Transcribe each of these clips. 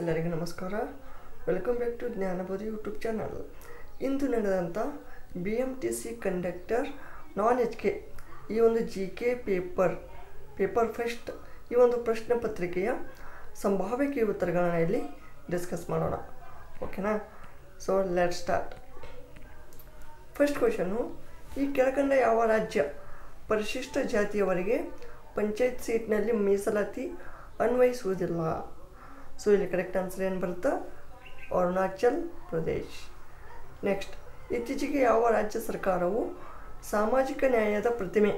ಎಲ್ಲರಿಗೂ ನಮಸ್ಕಾರ. Welcome back to Jnanabodhi YouTube channel. ಇಂದು ನಡೆದಂಥ BMTC ಕಂಡಕ್ಟರ್ ನಾನ್ HK ಈ ಒಂದು GK ಪೇಪರ್ ಫಸ್ಟ್ ಈ ಒಂದು ಪ್ರಶ್ನೆ ಪತ್ರಿಕೆಯ ಸಂಭಾವ್ಯ ಉತ್ತರಗಳನ್ನು ಇಲ್ಲಿ ಡಿಸ್ಕಸ್ ಮಾಡೋಣ. ಓಕೆನಾ? So let start. First question, ಈ ಕೆಳಕಂಡ ಯಾವ ರಾಜ್ಯ ಪರಿಶಿಷ್ಟ ಜಾತಿಯವರಿಗೆ ಪಂಚಾಯತ್ ಸೀಟ್ನಲ್ಲಿ ಮೀಸಲಾತಿ ಅನ್ವಯಿಸುವುದಿಲ್ಲ? ಸೊ ಇಲ್ಲಿ ಕರೆಕ್ಟ್ ಆನ್ಸರ್ ಏನು ಬರುತ್ತೆ? ಅರುಣಾಚಲ್ ಪ್ರದೇಶ್. ನೆಕ್ಸ್ಟ್, ಇತ್ತೀಚೆಗೆ ಯಾವ ರಾಜ್ಯ ಸರ್ಕಾರವು ಸಾಮಾಜಿಕ ನ್ಯಾಯದ ಪ್ರತಿಮೆ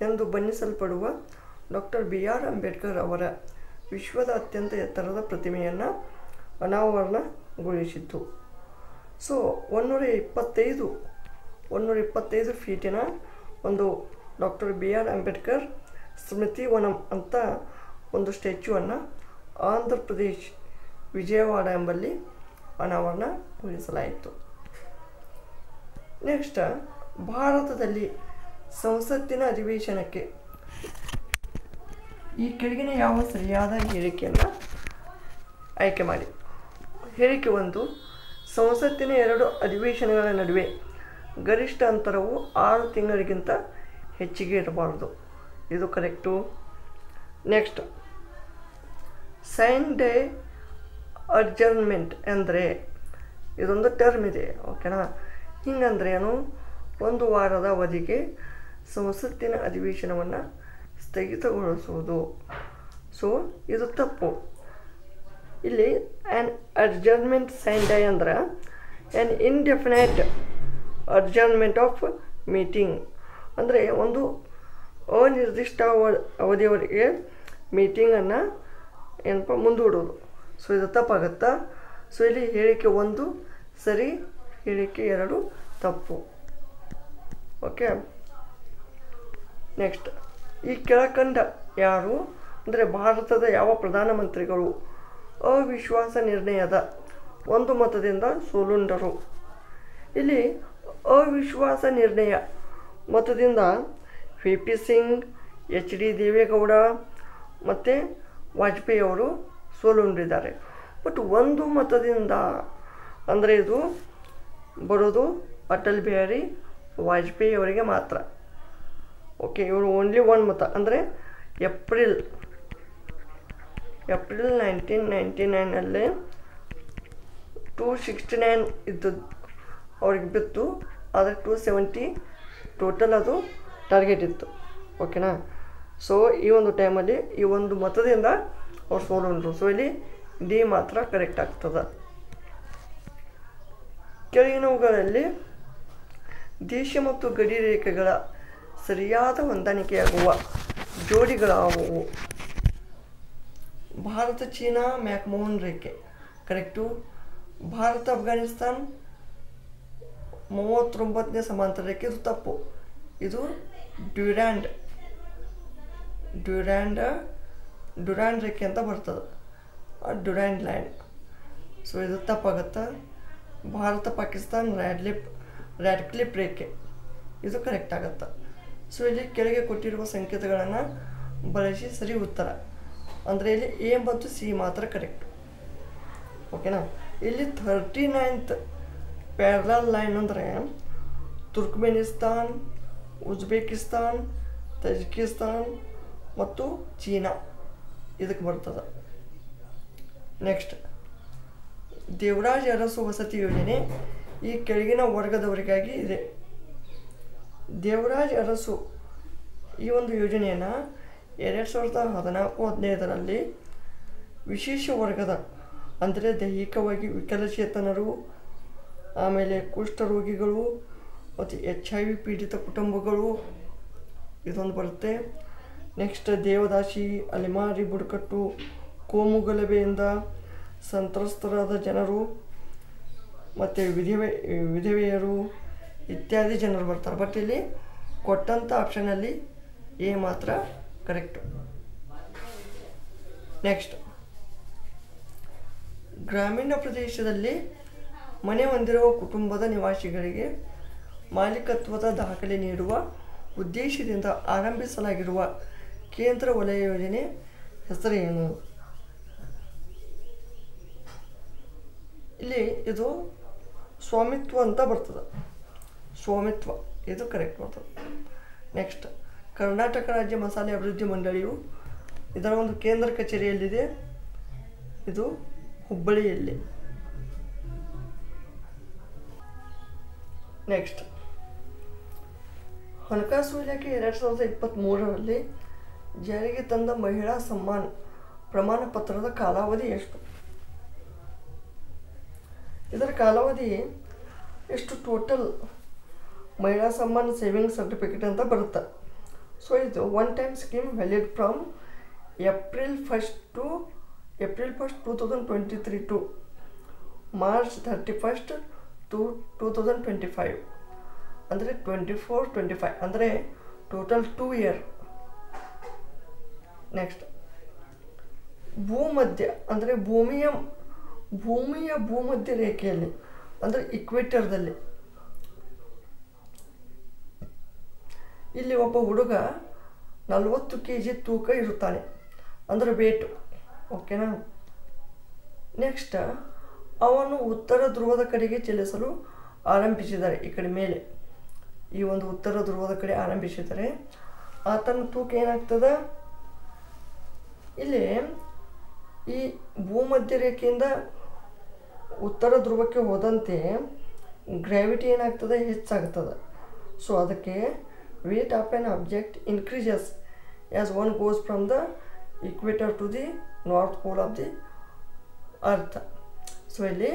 ಎಂದು ಬಣ್ಣಿಸಲ್ಪಡುವ ಡಾಕ್ಟರ್ BR ಅಂಬೇಡ್ಕರ್ ಅವರ ವಿಶ್ವದ ಅತ್ಯಂತ ಎತ್ತರದ ಪ್ರತಿಮೆಯನ್ನು ಅನಾವರಣಗೊಳಿಸಿತು? ಸೊ 125 ಫೀಟಿನ ಒಂದು ಡಾಕ್ಟರ್ BR ಅಂಬೇಡ್ಕರ್ ಸ್ಮೃತಿ ವನಂ ಅಂತ ಒಂದು ಸ್ಟ್ಯಾಚ್ಯೂವನ್ನು ಆಂಧ್ರ ಪ್ರದೇಶ್ ವಿಜಯವಾಡ ಎಂಬಲ್ಲಿ ಅನಾವರಣಗೊಳಿಸಲಾಯಿತು. ನೆಕ್ಸ್ಟ್, ಭಾರತದಲ್ಲಿ ಸಂಸತ್ತಿನ ಅಧಿವೇಶನಕ್ಕೆ ಈ ಕೆಳಗಿನ ಯಾವ ಸರಿಯಾದ ಹೇಳಿಕೆಯನ್ನು ಆಯ್ಕೆ ಮಾಡಿ? ಹೇಳಿಕೆ 1, ಸಂಸತ್ತಿನ 2 ಅಧಿವೇಶನಗಳ ನಡುವೆ ಗರಿಷ್ಠ ಅಂತರವು 6 ತಿಂಗಳಿಗಿಂತ ಹೆಚ್ಚಿಗೆ ಇರಬಾರದು. ಇದು correct. Next, sign day adjournment ಅಂದರೆ ಇದೊಂದು ಟರ್ಮ್ ಇದೆ. ಓಕೆನಾ? ಹಿಂಗಂದ್ರೆ ಏನು? 1 ವಾರದ ಅವಧಿಗೆ ಸಂಸತ್ತಿನ ಅಧಿವೇಶನವನ್ನು ಸ್ಥಗಿತಗೊಳಿಸುವುದು. ಸೊ ಇದು ತಪ್ಪು. ಇಲ್ಲಿ ಆ್ಯನ್ ಅಡ್ಜರ್ನ್ಮೆಂಟ್ ಸೈನ್ ಡೇ ಅಂದ್ರೆ ಆ್ಯನ್ ಇನ್ಡೆಫಿನೈಟ್ ಅಡ್ಜರ್ನ್ಮೆಂಟ್ ಆಫ್ ಮೀಟಿಂಗ್ ಅಂದರೆ ಒಂದು ಅನಿರ್ದಿಷ್ಟ ಅವಧಿಯವರೆಗೆ ಮೀಟಿಂಗನ್ನು ಏನಪ್ಪ ಮುಂದೂಡೋದು. ಸೊ ಇದು ತಪ್ಪಾಗುತ್ತಾ? ಸೊ ಇಲ್ಲಿ ಹೇಳಿಕೆ 1 ಸರಿ, ಹೇಳಿಕೆ 2 ತಪ್ಪು. ಓಕೆ. ನೆಕ್ಸ್ಟ್, ಈ ಕೆಳಕಂಡ ಯಾರು ಅಂದರೆ ಭಾರತದ ಯಾವ ಪ್ರಧಾನಮಂತ್ರಿಗಳು ಅವಿಶ್ವಾಸ ನಿರ್ಣಯದ 1 ಮತದಿಂದ ಸೋಲುಂಡರು? ಇಲ್ಲಿ ಅವಿಶ್ವಾಸ ನಿರ್ಣಯ ಮತದಿಂದ VP ಸಿಂಗ್, HD ದೇವೇಗೌಡ ಮತ್ತು ವಾಜಪೇಯಿ ಅವರು ಸೋಲುಂಡಿದ್ದಾರೆ. ಬಟ್ 1 ಮತದಿಂದ ಅಂದರೆ ಇದು ಬರೋದು ಅಟಲ್ ಬಿಹಾರಿ ವಾಜಪೇಯಿ ಅವರಿಗೆ ಮಾತ್ರ. ಓಕೆ, ಇವರು ಓನ್ಲಿ 1 ಮತ ಅಂದರೆ ಏಪ್ರಿಲ್ 1999 269 ಇದ್ದದ್ದು ಅವ್ರಿಗೆ ಬಿತ್ತು. ಆದರೆ 270 ಟೋಟಲ್ ಅದು ಟಾರ್ಗೆಟ್ ಇತ್ತು. ಓಕೆನಾ? ಸೊ ಈ ಒಂದು ಟೈಮಲ್ಲಿ ಈ 1 ಮತದಿಂದ ಅವ್ರು ಸೋಲುಂಡ್ರು. ಸೊ ಇಲ್ಲಿ ಡಿ ಮಾತ್ರ ಕರೆಕ್ಟ್ ಆಗ್ತದೆ. ಕೆಳಗಿನವುಗಳಲ್ಲಿ ದೇಶ ಮತ್ತು ಗಡಿ ರೇಖೆಗಳ ಸರಿಯಾದ ಹೊಂದಾಣಿಕೆಯಾಗುವ ಜೋಡಿಗಳಾವುವು? ಭಾರತ ಚೀನಾ ಮ್ಯಾಕ್ಮೋಹನ್ ರೇಖೆ ಕರೆಕ್ಟು. ಭಾರತ ಅಫ್ಘಾನಿಸ್ತಾನ್ 39ನೇ ಸಮಾಂತರ ರೇಖೆ, ಇದು ತಪ್ಪು. ಇದು ಡ್ಯೂರಾಂಡ್ ರೇಖೆ ಅಂತ ಬರ್ತದೆ, ಡ್ಯೂರಾಂಡ್ ಲ್ಯಾಂಡ್. ಸೊ ಇದು ತಪ್ಪಾಗುತ್ತೆ. ಭಾರತ ಪಾಕಿಸ್ತಾನ್ ರ್ಯಾಡ್ಕ್ಲಿಫ್ ರೇಖೆ, ಇದು ಕರೆಕ್ಟ್ ಆಗುತ್ತೆ. ಸೊ ಇಲ್ಲಿ ಕೆಳಗೆ ಕೊಟ್ಟಿರುವ ಸಂಕೇತಗಳನ್ನು ಬಳಸಿ ಸರಿ ಉತ್ತರ ಅಂದರೆ ಇಲ್ಲಿ A ಮತ್ತು C ಮಾತ್ರ ಕರೆಕ್ಟ್. ಓಕೆನಾ? ಇಲ್ಲಿ 39th ಪ್ಯಾರಲಲ್ ಲೈನ್ ಅಂದರೆ ತುರ್ಕ್ಮೆನಿಸ್ತಾನ್, ಉಜ್ಬೇಕಿಸ್ತಾನ್, ತಜಿಕಿಸ್ತಾನ್ ಮತ್ತು ಚೀನಾ ಇದಕ್ಕೆ ಬರ್ತದೆ. ನೆಕ್ಸ್ಟ್, ದೇವರಾಜ್ ಅರಸು ವಸತಿ ಯೋಜನೆ ಈ ಕೆಳಗಿನ ವರ್ಗದವರಿಗಾಗಿ ಇದೆ. ದೇವರಾಜ್ ಅರಸು ಈ ಒಂದು ಯೋಜನೆಯನ್ನು 2014-15 ವಿಶೇಷ ವರ್ಗದ ಅಂದರೆ ದೈಹಿಕವಾಗಿ ವಿಕಲಚೇತನರು, ಆಮೇಲೆ ಕುಷ್ಠರೋಗಿಗಳು ಮತ್ತು HIV ಪೀಡಿತ ಕುಟುಂಬಗಳು ಇದೊಂದು ಬರುತ್ತೆ. ನೆಕ್ಸ್ಟ್, ದೇವದಾಸಿ, ಅಲೆಮಾರಿ ಬುಡಕಟ್ಟು, ಕೋಮುಗಲಭೆಯಿಂದ ಸಂತ್ರಸ್ತರಾದ ಜನರು ಮತ್ತು ವಿಧವೆಯರು ಇತ್ಯಾದಿ ಜನರು ಬರ್ತಾರೆ. ಬಟ್ ಇಲ್ಲಿ ಕೊಟ್ಟಂಥ ಆಪ್ಷನಲ್ಲಿ A ಮಾತ್ರ ಕರೆಕ್ಟು. ನೆಕ್ಸ್ಟ್, ಗ್ರಾಮೀಣ ಪ್ರದೇಶದಲ್ಲಿ ಮನೆ ಹೊಂದಿರುವ ಕುಟುಂಬದ ನಿವಾಸಿಗಳಿಗೆ ಮಾಲೀಕತ್ವದ ದಾಖಲೆ ನೀಡುವ ಉದ್ದೇಶದಿಂದ ಆರಂಭಿಸಲಾಗಿರುವ ಕೇಂದ್ರ ವಲಯ ಯೋಜನೆ ಹೆಸರೇನು? ಇಲ್ಲಿ ಇದು ಸ್ವಾಮಿತ್ವ ಅಂತ ಬರ್ತದೆ, ಸ್ವಾಮಿತ್ವ ಇದು ಕರೆಕ್ಟ್ ಬರ್ತದೆ. ನೆಕ್ಸ್ಟ್, ಕರ್ನಾಟಕ ರಾಜ್ಯ ಮಸಾಲೆ ಅಭಿವೃದ್ಧಿ ಮಂಡಳಿಯು ಇದರ ಒಂದು ಕೇಂದ್ರ ಕಚೇರಿಯಲ್ಲಿದೆ, ಇದು ಹುಬ್ಬಳ್ಳಿಯಲ್ಲಿ. ನೆಕ್ಸ್ಟ್, ಹಣಕಾಸು ಇಲಾಖೆ 2023ರಲ್ಲಿ ಜಾರಿಗೆ ತಂದ ಮಹಿಳಾ ಸಮ್ಮಾನ್ ಪ್ರಮಾಣ ಪತ್ರದ ಕಾಲಾವಧಿ ಎಷ್ಟು? ಇದರ ಕಾಲಾವಧಿ ಎಷ್ಟು? ಟೋಟಲ್ ಮಹಿಳಾ ಸಮ್ಮಾನ್ ಸೇವಿಂಗ್ ಸರ್ಟಿಫಿಕೇಟ್ ಅಂತ ಬರುತ್ತೆ. ಸೊ ಇದು one time scheme valid from April 1 2023 to March 31 2025, ಅಂದರೆ 24-25, ಅಂದರೆ ಟೋಟಲ್ 2 ಇಯರ್. ನೆಕ್ಸ್ಟ್, ಭೂಮಧ್ಯ ಅಂದರೆ ಭೂಮಿಯ ಭೂಮಧ್ಯ ರೇಖೆಯಲ್ಲಿ ಅಂದರೆ ಇಕ್ವೇಟರ್ದಲ್ಲಿ ಇಲ್ಲಿ ಒಬ್ಬ ಹುಡುಗ 40 kg ತೂಕ ಇರುತ್ತಾನೆ, ಅಂದರೆ ವೇಟು. ಓಕೆನಾ? ನೆಕ್ಸ್ಟ್, ಅವನು ಉತ್ತರ ಧ್ರುವದ ಕಡೆಗೆ ಚಲಿಸಲು ಆರಂಭಿಸಿದರೆ, ಈ ಕಡೆ ಮೇಲೆ ಈ ಒಂದು ಉತ್ತರ ಧ್ರುವದ ಕಡೆ ಆರಂಭಿಸಿದರೆ ಆತನ ತೂಕ ಏನಾಗ್ತದೆ? ಇಲ್ಲಿ ಈ ಭೂಮಧ್ಯ ರೇಖೆಯಿಂದ ಉತ್ತರ ಧ್ರುವಕ್ಕೆ ಹೋದಂತೆ ಗ್ರಾವಿಟಿ ಏನಾಗ್ತದೆ? ಹೆಚ್ಚಾಗ್ತದೆ. ಸೊ ಅದಕ್ಕೆ weight of an object increases as one goes from the equator to the north pole of the earth. So ಇಲ್ಲಿ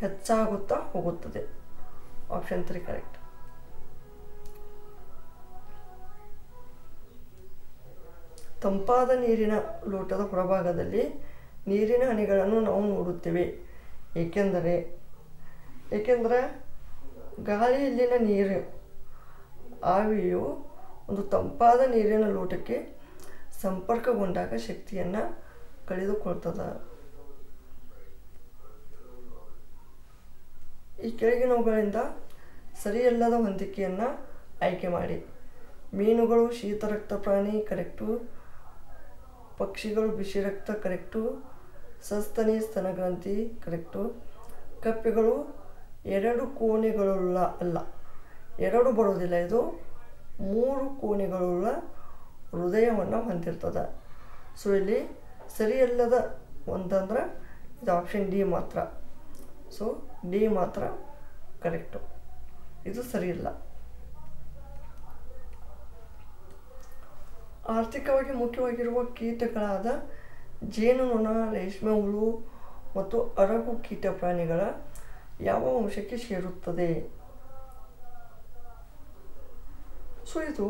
ಹೆಚ್ಚಾಗುತ್ತಾ ಹೋಗುತ್ತದೆ. Option 3 correct. ತಂಪಾದ ನೀರಿನ ಲೋಟದ ಹೊರಭಾಗದಲ್ಲಿ ನೀರಿನ ಹನಿಗಳನ್ನು ನಾವು ನೋಡುತ್ತೇವೆ, ಏಕೆಂದರೆ ಗಾಳಿಯಲ್ಲಿನ ನೀರು ಆವಿಯು ಒಂದು ತಂಪಾದ ನೀರಿನ ಲೋಟಕ್ಕೆ ಸಂಪರ್ಕಗೊಂಡಾಗ ಶಕ್ತಿಯನ್ನು ಕಳೆದುಕೊಳ್ತದೆ. ಈ ಕೆಳಗಿನವುಗಳಿಂದ ಸರಿಯಲ್ಲದ ಹೊಂದಿಕೆಯನ್ನು ಆಯ್ಕೆ ಮಾಡಿ. ಮೀನುಗಳು ಶೀತರಕ್ತ ಪ್ರಾಣಿ, ಕರೆಕ್ಟು. ಪಕ್ಷಿಗಳು ಬಿಸಿ ರಕ್ತ, ಕರೆಕ್ಟು. ಸಸ್ತನಿ ಸ್ತನಗ್ರಂಥಿ, ಕರೆಕ್ಟು. ಕಪ್ಪೆಗಳು 2 ಕೋಣೆಗಳುಳ್ಳ ಅಲ್ಲ, 2 ಬರೋದಿಲ್ಲ, ಇದು 3 ಕೋಣೆಗಳುಳ್ಳ ಹೃದಯವನ್ನು ಹೊಂದಿರ್ತದೆ. ಸೊ ಇಲ್ಲಿ ಸರಿಯಲ್ಲದ ಒಂದಂದ್ರೆ ಇದು ಆಪ್ಷನ್ ಡಿ ಮಾತ್ರ. ಸೊ ಡಿ ಮಾತ್ರ ಕರೆಕ್ಟು, ಇದು ಸರಿಯಿಲ್ಲ. ಆರ್ಥಿಕವಾಗಿ ಮುಖ್ಯವಾಗಿರುವ ಕೀಟಗಳಾದ ಜೇನುನೊಣ, ರೇಷ್ಮೆ ಹುಳು ಮತ್ತು ಅರಗು ಕೀಟ ಪ್ರಾಣಿಗಳ ಯಾವ ವಂಶಕ್ಕೆ ಸೇರುತ್ತದೆ? ಸೊ ಇದು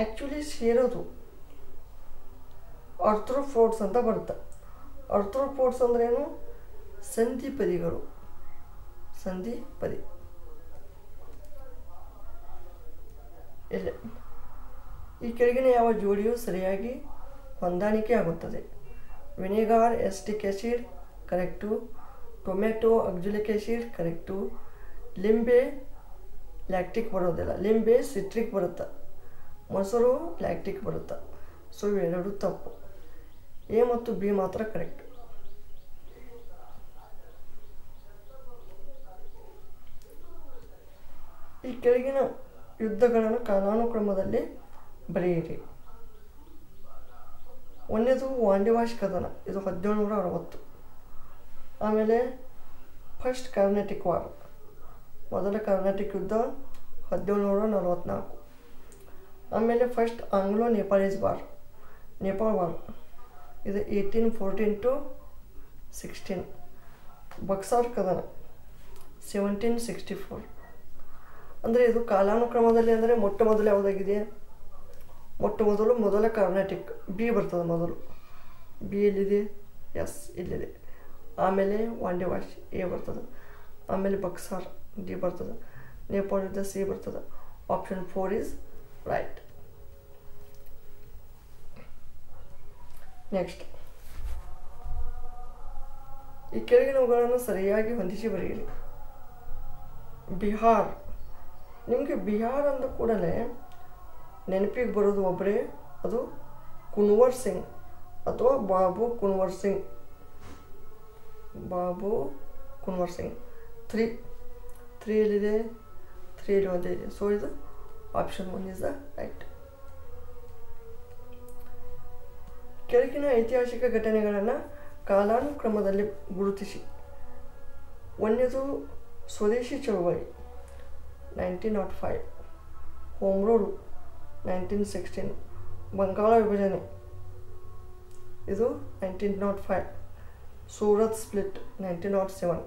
ಆ್ಯಕ್ಚುಲಿ ಸೇರೋದು ಆರ್ಥ್ರೋಪೋಡ್ಸ್ ಅಂತ ಬರುತ್ತೆ. ಆರ್ಥ್ರೋಪೋಡ್ಸ್ ಅಂದ್ರೇನು? ಸಂಧಿಪದಿಗಳು, ಸಂಧಿಪದಿ. ಇಲ್ಲ, ಈ ಕೆಳಗಿನ ಯಾವ ಜೋಡಿಯು ಸರಿಯಾಗಿ ಹೊಂದಾಣಿಕೆ ಆಗುತ್ತದೆ? Vinegar acetic acid, correct. Tomato oxalic acid, correct. ಲಿಂಬೆ ಲ್ಯಾಕ್ಟಿಕ್ ಬರೋದಿಲ್ಲ, ಲಿಂಬೆ ಸಿಟ್ರಿಕ್ ಬರುತ್ತೆ, ಮೊಸರು ಲ್ಯಾಕ್ಟಿಕ್ ಬರುತ್ತೆ. ಸೊ ಇವೆರಡು ತಪ್ಪು. ಎ ಮತ್ತು ಬಿ ಮಾತ್ರ ಕರೆಕ್ಟ್. ಈ ಕೆಳಗಿನ ಯುದ್ಧಗಳನ್ನು ಕಾಲಾನುಕ್ರಮದಲ್ಲಿ ಬರೆಯಿರಿ. ಒಂದನೇದು ವಾಂಡಿವಾಶ್ ಕದನ, ಇದು 1760. ಆಮೇಲೆ ಫಸ್ಟ್ ಕಾರ್ನೆಟಿಕ್ ವಾರ್, ಮೊದಲ ಕಾರ್ನೆಟಿಕ್ ಯುದ್ಧ 1744. ಆಮೇಲೆ first Anglo Nepalese war, Nepal war, ಇದು 1814 to 16. ಬಕ್ಸಾರ್ ಕದನ 1764. ಅಂದರೆ ಇದು ಕಾಲಾನುಕ್ರಮದಲ್ಲಿ ಅಂದರೆ ಮೊಟ್ಟ ಮೊದಲು ಯಾವುದಾಗಿದೆ? ಮೊದಲ ಕಾರ್ನೆಟಿಕ್, ಬಿ ಬರ್ತದೆ ಮೊದಲು, ಬಿ ಎಲ್ಲಿದೆ? ಎಸ್ ಇಲ್ಲಿದೆ. ಆಮೇಲೆ ವಾಂಡಿವಾಶ್ ಎ ಬರ್ತದೆ, ಆಮೇಲೆ ಬಕ್ಸಾರ್ ಡಿ ಬರ್ತದೆ, ನೇಪಾಳ ಯುದ್ಧ ಸಿ ಬರ್ತದೆ. Option 4 is right. ನೆಕ್ಸ್ಟ್, ಈ ಕೆಳಗಿನವುಗಳನ್ನು ಸರಿಯಾಗಿ ಹೊಂದಿಸಿ ಬರೆಯಿರಿ. ಬಿಹಾರ್, ನಿಮಗೆ ಬಿಹಾರ್ ಅಂದ ಕೂಡಲೇ ನೆನಪಿಗೆ ಬರೋದು ಒಬ್ಬರೇ, ಅದು ಕುನ್ವರ್ ಸಿಂಗ್ ಅಥವಾ ಬಾಬು ಕುನ್ವರ್ ಸಿಂಗ್. ಬಾಬು conversing. 3 ಎಲ್ಲಿದೆ, 3 ಇಲ್ಲಿ ಒಂದೇ ಇದೆ. ಸೊ ಇದು ಆಪ್ಷನ್ 1 ಇಸ್ ದ ರೈಟ್. ಕೆಳಗಿನ ಐತಿಹಾಸಿಕ ಘಟನೆಗಳನ್ನು ಕಾಲಾನುಕ್ರಮದಲ್ಲಿ ಗುರುತಿಸಿ. ಒಂದನೇದು ಸ್ವದೇಶಿ ಚಳವಳಿ 1905, ಹೋಮ್ ರೂಲ್ 1916, ಬಂಗಾಳ ವಿಭಜನೆ ಇದು 1905, ಸೂರತ್ ಸ್ಪ್ಲಿಟ್ 1907.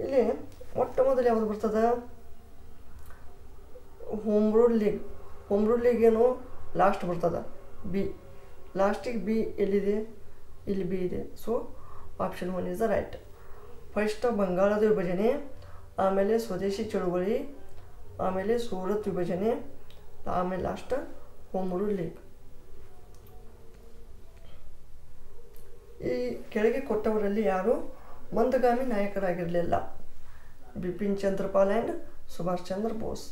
ಇಲ್ಲಿ ಮೊಟ್ಟ ಮೊದಲು ಯಾವುದು ಬರ್ತದೆ, home rule league. Home rule league ಏನು ಲಾಸ್ಟ್ ಬರ್ತದೆ, ಬಿ. ಲಾಸ್ಟಿಗೆ ಬಿ ಎಲ್ಲಿದೆ, ಇಲ್ಲಿ ಬಿ ಇದೆ. So option 1 is the right. First ಬಂಗಾಳದ ವಿಭಜನೆ, ಆಮೇಲೆ ಸ್ವದೇಶಿ ಚಳುವಳಿ, ಆಮೇಲೆ ಸೂರತ್ ವಿಭಜನೆ, ಆಮೇಲೆ ಲಾಸ್ಟ್ ಹೋಮ್ ರೂಲ್ ಲೀಗ್. ಈ ಕೆಳಗೆ ಕೊಟ್ಟವರಲ್ಲಿ ಯಾರು ಮಂದಗಾಮಿ ನಾಯಕರಾಗಿರಲಿಲ್ಲ? ಬಿಪಿನ್ ಚಂದ್ರಪಾಲ್ ಆ್ಯಂಡ್ ಸುಭಾಷ್ ಚಂದ್ರ ಬೋಸ್.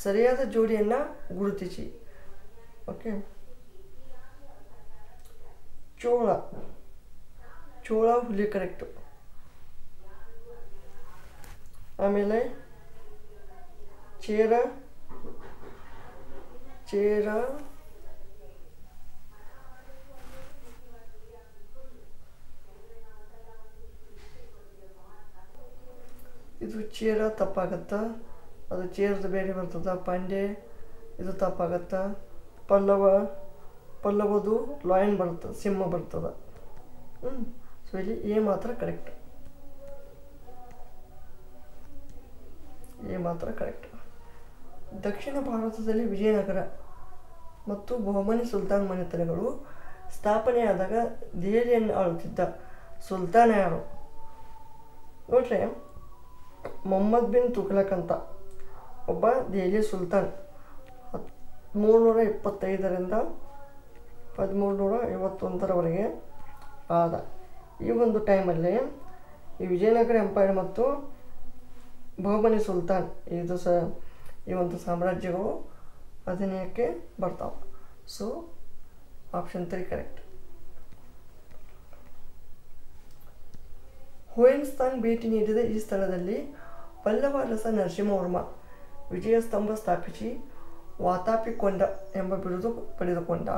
ಸರಿಯಾದ ಜೋಡಿಯನ್ನು ಗುರುತಿಸಿ. ಓಕೆ, ಚೋಳ ಹುಲಿ ಕರೆಕ್ಟು. ಆಮೇಲೆ ಚೇರ ಇದು ಚೇರ ತಪ್ಪಾಗತ್ತಾ, ಅದು ಚೇರ್ದು ಬೇರೆ ಬರ್ತದ. ಪಾಂಡೆ ಇದು ತಪ್ಪಾಗತ್ತಾ. ಪಲ್ಲವದು ಲಾಯನ್ ಬರ್ತದೆ, ಸಿಂಹ ಬರ್ತದೆ. ಸೊ ಇಲ್ಲಿ ಎ ಮಾತ್ರ ಕರೆಕ್ಟ್, ಎ ಮಾತ್ರ ಕರೆಕ್ಟ್. ದಕ್ಷಿಣ ಭಾರತದಲ್ಲಿ ವಿಜಯನಗರ ಮತ್ತು ಬಹುಮನಿ ಸುಲ್ತಾನ್ ಮನೆತನಗಳು ಸ್ಥಾಪನೆಯಾದಾಗ ದೆಹಲಿಯನ್ನು ಆಳುತ್ತಿದ್ದ ಸುಲ್ತಾನ ಯಾರು? ನೋಡ್ರಿ, ಮೊಹಮ್ಮದ್ ಬಿನ್ ತುಘಲಕ್ ಅಂತ ಒಬ್ಬ ದೆಹಲಿ ಸುಲ್ತಾನ್ 1325ರಿಂದ 1351ರವರೆಗೆ ಆದ. ಈ ಒಂದು ಟೈಮಲ್ಲಿ ಈ ವಿಜಯನಗರ ಎಂಪೈರ್ ಮತ್ತು ಬಹುಮನಿ ಸುಲ್ತಾನ್ ಈ ಒಂದು ಸಾಮ್ರಾಜ್ಯಗಳು ಅಧೀನಕ್ಕೆ ಬರ್ತಾವೆ. So option 3 correct. ಹುಯೆನ್ ಭೇಟಿ ನೀಡಿದ ಈ ಸ್ಥಳದಲ್ಲಿ ಪಲ್ಲವ ಅರಸ ನರಸಿಂಹವರ್ಮ ವಿಜಯಸ್ತಂಭ ಸ್ಥಾಪಿಸಿ ವಾತಾಪಿಕೊಂಡ ಎಂಬ ಬಿರುದು ಪಡೆದುಕೊಂಡ.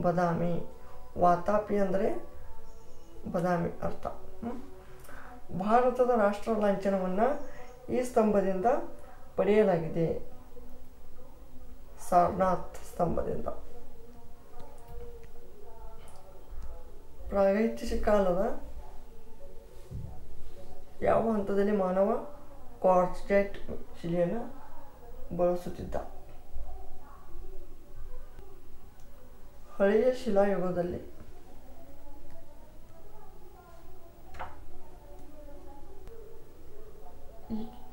ಬದಾಮಿ, ವಾತಾಪಿ ಅಂದರೆ ಬದಾಮಿ ಅರ್ಥ. ಭಾರತದ ರಾಷ್ಟ್ರ ಲಾಂಛನವನ್ನು ಈ ಸ್ತಂಭದಿಂದ ಪಡೆಯಲಾಗಿದೆ, ಸಾರನಾಥ್ ಸ್ತಂಭದಿಂದ. ಪ್ರಾಗೈತಿಹಾಸಿಕ ಕಾಲದ ಯಾವ ಹಂತದಲ್ಲಿ ಮಾನವ ಕ್ವಾರ್ಟ್ಜೈಟ್ ಶಿಲೆಯನ್ನು ಬಳಸುತ್ತಿದ್ದ? ಹಳೆಯ ಶಿಲಾಯುಗದಲ್ಲಿ.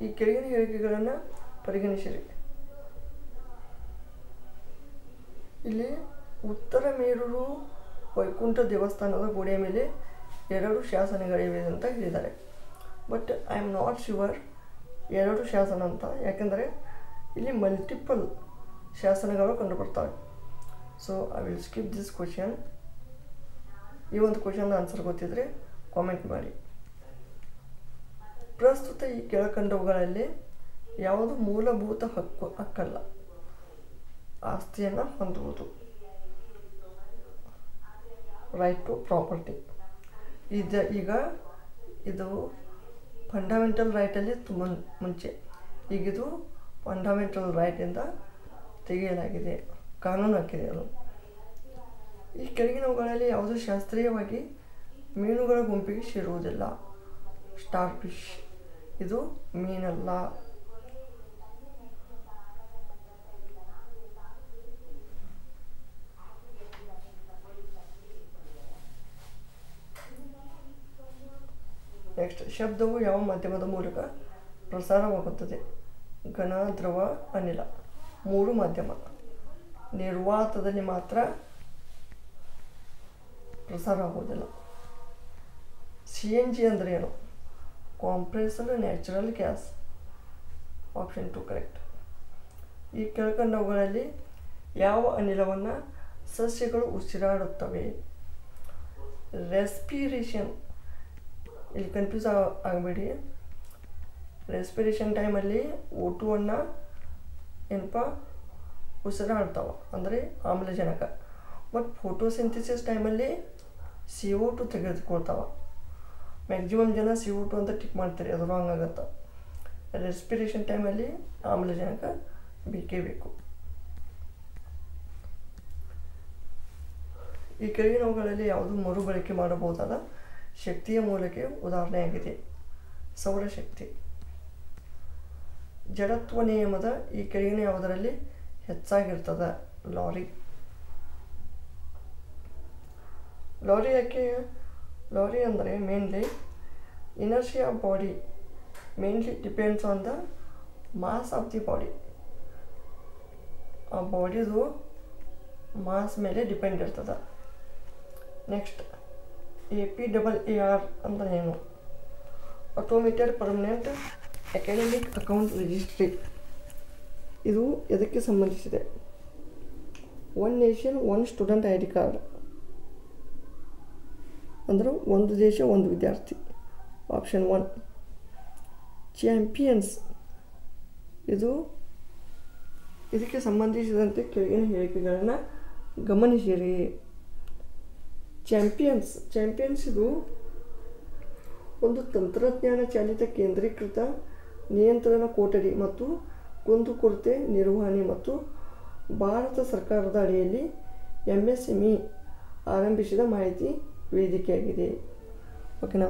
ಈ ಕೆಳಗಿನ ಹೇಳಿಕೆಗಳನ್ನು ಪರಿಗಣಿಸಿರಿ. ಇಲ್ಲಿ ಉತ್ತರ ಮೇರೂರು ವೈಕುಂಠ ದೇವಸ್ಥಾನದ ಗೋಡೆಯ ಮೇಲೆ 2 ಶಾಸನಗಳಿವೆ ಅಂತ ಹೇಳಿದ್ದಾರೆ. But I am not sure 2 ಶಾಸನ ಅಂತ, ಯಾಕೆಂದರೆ ಇಲ್ಲಿ ಮಲ್ಟಿಪಲ್ ಶಾಸನಗಳು ಕಂಡುಬರ್ತವೆ. So I will skip this question. ಈ ಒಂದು ಕ್ವಶನ್ ಆನ್ಸರ್ ಗೊತ್ತಿದ್ರೆ ಕಾಮೆಂಟ್ ಮಾಡಿ. ಪ್ರಸ್ತುತ ಈ ಕೆಳಕಂಡವುಗಳಲ್ಲಿ ಯಾವುದು ಮೂಲಭೂತ ಹಕ್ಕಲ್ಲ? ಆಸ್ತಿಯನ್ನು ಹೊಂದುವುದು, ರೈಟ್ ಟು ಪ್ರಾಪರ್ಟಿ. ಈಗ ಇದು ಫಂಡಮೆಂಟಲ್ ರೈಟಲ್ಲಿ ತುಂಬ ಮುಂಚೆ, ಈಗಿದು ಫಂಡಮೆಂಟಲ್ ರೈಟಿಂದ ತೆಗೆಯಲಾಗಿದೆ, ಕಾನೂನು ಹಾಕಿದೆ ಅದು. ಈ ಕೆಳಗಿನವುಗಳಲ್ಲಿ ಯಾವುದು ಶಾಸ್ತ್ರೀಯವಾಗಿ ಮೀನುಗಳ ಗುಂಪಿಗೆ ಸೇರುವುದಿಲ್ಲ? ಸ್ಟಾರ್ ಫಿಶ್, ಇದು ಮೀನಲ್ಲ. ನೆಕ್ಸ್ಟ್, ಶಬ್ದವು ಯಾವ ಮಾಧ್ಯಮದ ಮೂಲಕ ಪ್ರಸಾರವಾಗುತ್ತದೆ? ಘನ, ದ್ರವ, ಅನಿಲ. 3 ಮಾಧ್ಯಮ. ನಿರ್ವಾತದಲ್ಲಿ ಮಾತ್ರ ಪ್ರಸಾರ ಆಗುವುದಿಲ್ಲ. CNG ಅಂದರೆ ಏನು? Compressed natural gas. Option 2 correct. ಈ ಕೆಳಕಂಡವುಗಳಲ್ಲಿ ಯಾವ ಅನಿಲವನ್ನು ಸಸ್ಯಗಳು ಉಸಿರಾಡುತ್ತವೆ? ರೆಸ್ಪಿರೇಷನ್, ಇಲ್ಲಿ ಕನ್ಫ್ಯೂಸ್ ಆಗಬೇಡಿ. ರೆಸ್ಪಿರೇಷನ್ ಟೈಮಲ್ಲಿ O2 ಅನ್ನು ಏನಪ್ಪ ಉಸಿರಾಡ್ತಾವೆ, ಅಂದರೆ ಆಮ್ಲಜನಕ. ಬಟ್ ಫೋಟೋಸಿಂಥಸಿಸ್ ಟೈಮಲ್ಲಿ CO2 ತೆಗೆದುಕೊಳ್ತಾವೆ. ಮ್ಯಾಕ್ಸಿಮಮ್ ಜನ CO2 ಅಂತ ಟಿಕ್ ಮಾಡ್ತಾರೆ, ಅದು ರಾಂಗ್ ಆಗುತ್ತೆ. ರೆಸ್ಪಿರೇಷನ್ ಟೈಮಲ್ಲಿ ಆಮ್ಲಜನಕ ಬೇಕೇ ಬೇಕು. ಈ ಕೆಳಗಿನವುಗಳಲ್ಲಿ ಯಾವುದು ಮರುಬಳಕೆ ಮಾಡಬಹುದಾದ ಶಕ್ತಿಯ ಮೂಲಕ್ಕೆ ಉದಾಹರಣೆಯಾಗಿದೆ? ಸೌರಶಕ್ತಿ. ಜಡತ್ವ ನಿಯಮದ ಈ ಕೆಳಗಿನ ಯಾವುದರಲ್ಲಿ ಹೆಚ್ಚಾಗಿರ್ತದೆ? ಲಾರಿ. ಲಾರಿ ಅಂದರೆ mainly inertia of body mainly depends on the mass of the body. ಆ ಬಾಡಿದು ಮಾಸ್ ಮೇಲೆ ಡಿಪೆಂಡ್ ಇರ್ತದೆ. ನೆಕ್ಸ್ಟ್ APAR ಅಂದರೆ ಏನು? Automated permanent academic account registry. ಇದು ಎದಕ್ಕೆ ಸಂಬಂಧಿಸಿದೆ? One nation one student ID card, ಅಂದರೆ ಒಂದು ದೇಶ ಒಂದು ವಿದ್ಯಾರ್ಥಿ. ಆಪ್ಷನ್ 1. ಚಾಂಪಿಯನ್ಸ್, ಇದಕ್ಕೆ ಸಂಬಂಧಿಸಿದಂತೆ ಕೆಳಗಿನ ಹೇಳಿಕೆಗಳನ್ನು ಗಮನಿಸಿರಿ. ಚಾಂಪಿಯನ್ಸ್ ಇದು ಒಂದು ತಂತ್ರಜ್ಞಾನ ಚಾಲಿತ ಕೇಂದ್ರೀಕೃತ ನಿಯಂತ್ರಣ ಕೊಠಡಿ ಮತ್ತು ಕುಂದುಕೊರತೆ ನಿರ್ವಹಣೆ ಮತ್ತು ಭಾರತ ಸರ್ಕಾರದ ಅಡಿಯಲ್ಲಿ MSME ಆರಂಭಿಸಿದ ಮಾಹಿತಿ ವೇದಿಕೆಯಾಗಿದೆ. ಓಕೆನಾ?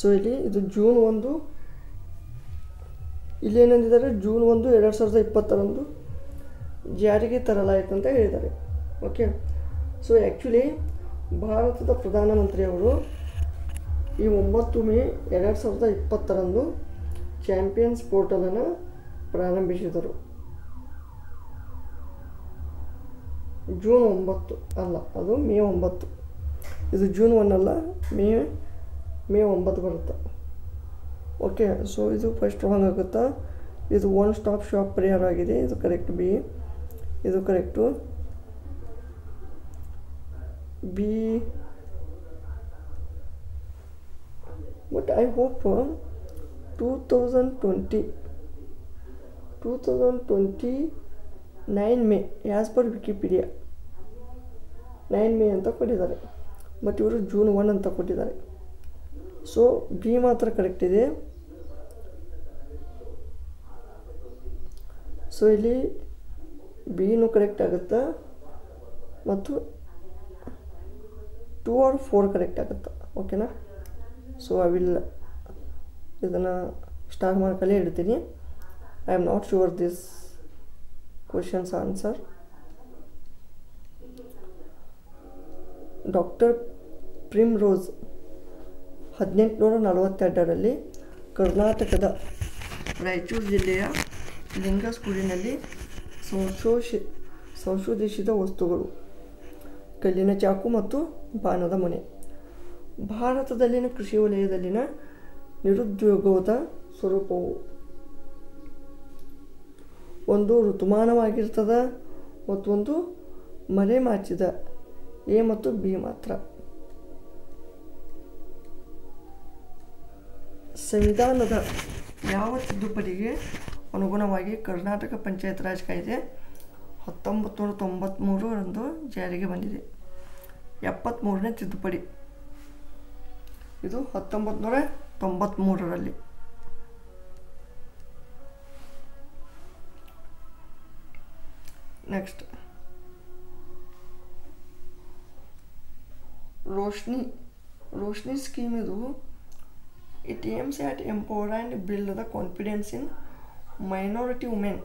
ಸೊ ಇದು ಜೂನ್ 1, ಇಲ್ಲೇನಂದಿದ್ದಾರೆ, ಜೂನ್ 1, 2020 ಜಾರಿಗೆ ತರಲಾಯಿತು ಅಂತ ಹೇಳಿದ್ದಾರೆ. ಓಕೆ. ಸೊ ಆ್ಯಕ್ಚುಲಿ ಭಾರತದ ಪ್ರಧಾನಮಂತ್ರಿಯವರು ಈ 9 ಮೇ 2020 ಚಾಂಪಿಯನ್ಸ್ ಪೋರ್ಟಲನ್ನು ಪ್ರಾರಂಭಿಸಿದರು. ಜೂನ್ 9 ಅಲ್ಲ, ಅದು ಮೇ 9. ಇದು ಜೂನ್ 1 ಅಲ್ಲ, ಮೇ 9 ಬರುತ್ತೆ. ಓಕೆ. ಸೊ ಇದು ಫಸ್ಟ್ ರಾಂಗ್ ಆಗುತ್ತಾ? ಇದು ಒನ್ ಸ್ಟಾಪ್ ಶಾಪ್ ಪರಿಹಾರ ಆಗಿದೆ. ಇದು ಕರೆಕ್ಟ್ ಬಿ. ಇದು correct B. But I hope 2029 May as per Wikipedia 9 May ಅಂತ ಕೊಟ್ಟಿದ್ದಾರೆ. ಬಟ್ ಇವರು ಜೂನ್ 1 ಅಂತ ಕೊಟ್ಟಿದ್ದಾರೆ. ಸೊ ಬಿ ಮಾತ್ರ ಕರೆಕ್ಟ್ ಇದೆ. ಸೊ ಇಲ್ಲಿ ಬಿನೂ ಕರೆಕ್ಟ್ ಆಗುತ್ತಾ ಮತ್ತು 2 or 4 ಕರೆಕ್ಟ್ ಆಗುತ್ತಾ? ಓಕೆನಾ? ಸೊ ಐ ವಿಲ್ ಇದನ್ನು ಸ್ಟಾರ್ ಮಾರ್ಕಲ್ಲೇ ಇಡ್ತೀನಿ. I am not sure this questions answer. Doctor Primrose 1842 ಕರ್ನಾಟಕದ ರಾಯಚೂರು ಜಿಲ್ಲೆಯ ಲಿಂಗಸ್ಕೂರಿನಲ್ಲಿ ಸಂಶೋಧಿಸಿದ ವಸ್ತುಗಳು ಕಲ್ಲಿನ ಚಾಕು ಮತ್ತು ಬಾಣದ ಮೊನೆ. ಭಾರತದಲ್ಲಿನ ಕೃಷಿ ವಲಯದಲ್ಲಿನ ನಿರುದ್ಯೋಗದ ಸ್ವರೂಪವು ಒಂದು ಋತುಮಾನವಾಗಿರ್ತದೆ ಮತ್ತೊಂದು ಮರೆಮಾಚಿದ ಎ ಮತ್ತು ಬಿ ಮಾತ್ರ. ಸಂವಿಧಾನದ ಯಾವ ತಿದ್ದುಪಡಿಗೆ ಅನುಗುಣವಾಗಿ ಕರ್ನಾಟಕ ಪಂಚಾಯತ್ ರಾಜ್ ಕಾಯ್ದೆ 1993 ಜಾರಿಗೆ ಬಂದಿದೆ? 73ನೇ ತಿದ್ದುಪಡಿ. ಇದು 1993. Next Roshni scheme. ಇದು it aims at empower and build the confidence in minority women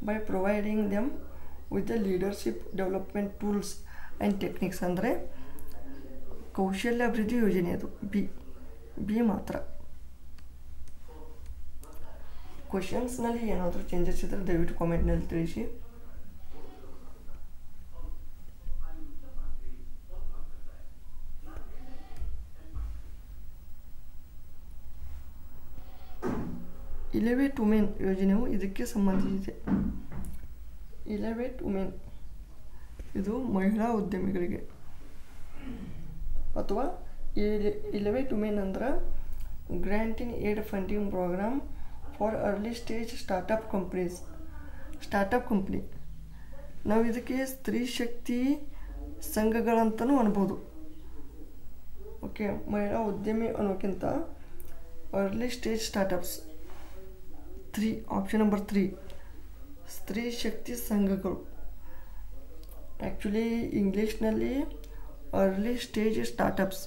by providing them with the leadership development tools and techniques. ಅಂದರೆ ಕೌಶಲ್ಯ ಅಭಿವೃದ್ಧಿ ಯೋಜನೆ. ಅದು ಬಿ ಮಾತ್ರ. ಕ್ವಶನ್ಸ್ನಲ್ಲಿ ಏನಾದರೂ ಚೇಂಜಸ್ ಇದ್ದರೆ ದಯವಿಟ್ಟು ಕಾಮೆಂಟ್ನಲ್ಲಿ ತಿಳಿಸಿ. ಇಲೆವೇಟ್ ವುಮೆನ್ ಯೋಜನೆಯು ಇದಕ್ಕೆ ಸಂಬಂಧಿಸಿದೆ. ಇಲೆವೇಟ್ ವುಮೆನ್ ಇದು ಮಹಿಳಾ ಉದ್ಯಮಿಗಳಿಗೆ ಅಥವಾ 11 ಟು ಮೇನ್ ಅಂದ್ರೆ grant in aid funding program for early stage startup company. ನಾವು ಇದಕ್ಕೆ ಸ್ತ್ರೀ ಶಕ್ತಿ ಸಂಘಗಳಂತಲೂ ಅನ್ಬೋದು. ಓಕೆ, ಮಹಿಳಾ ಉದ್ಯಮಿ ಅನ್ನೋಕ್ಕಿಂತ early stage startups. Option number 3 Stree ಶಕ್ತಿ ಸಂಘಗಳು. ಆ್ಯಕ್ಚುಲಿ ಇಂಗ್ಲೀಷ್ನಲ್ಲಿ ಅರ್ಲಿ ಸ್ಟೇಜ್ ಸ್ಟಾರ್ಟಪ್ಸ್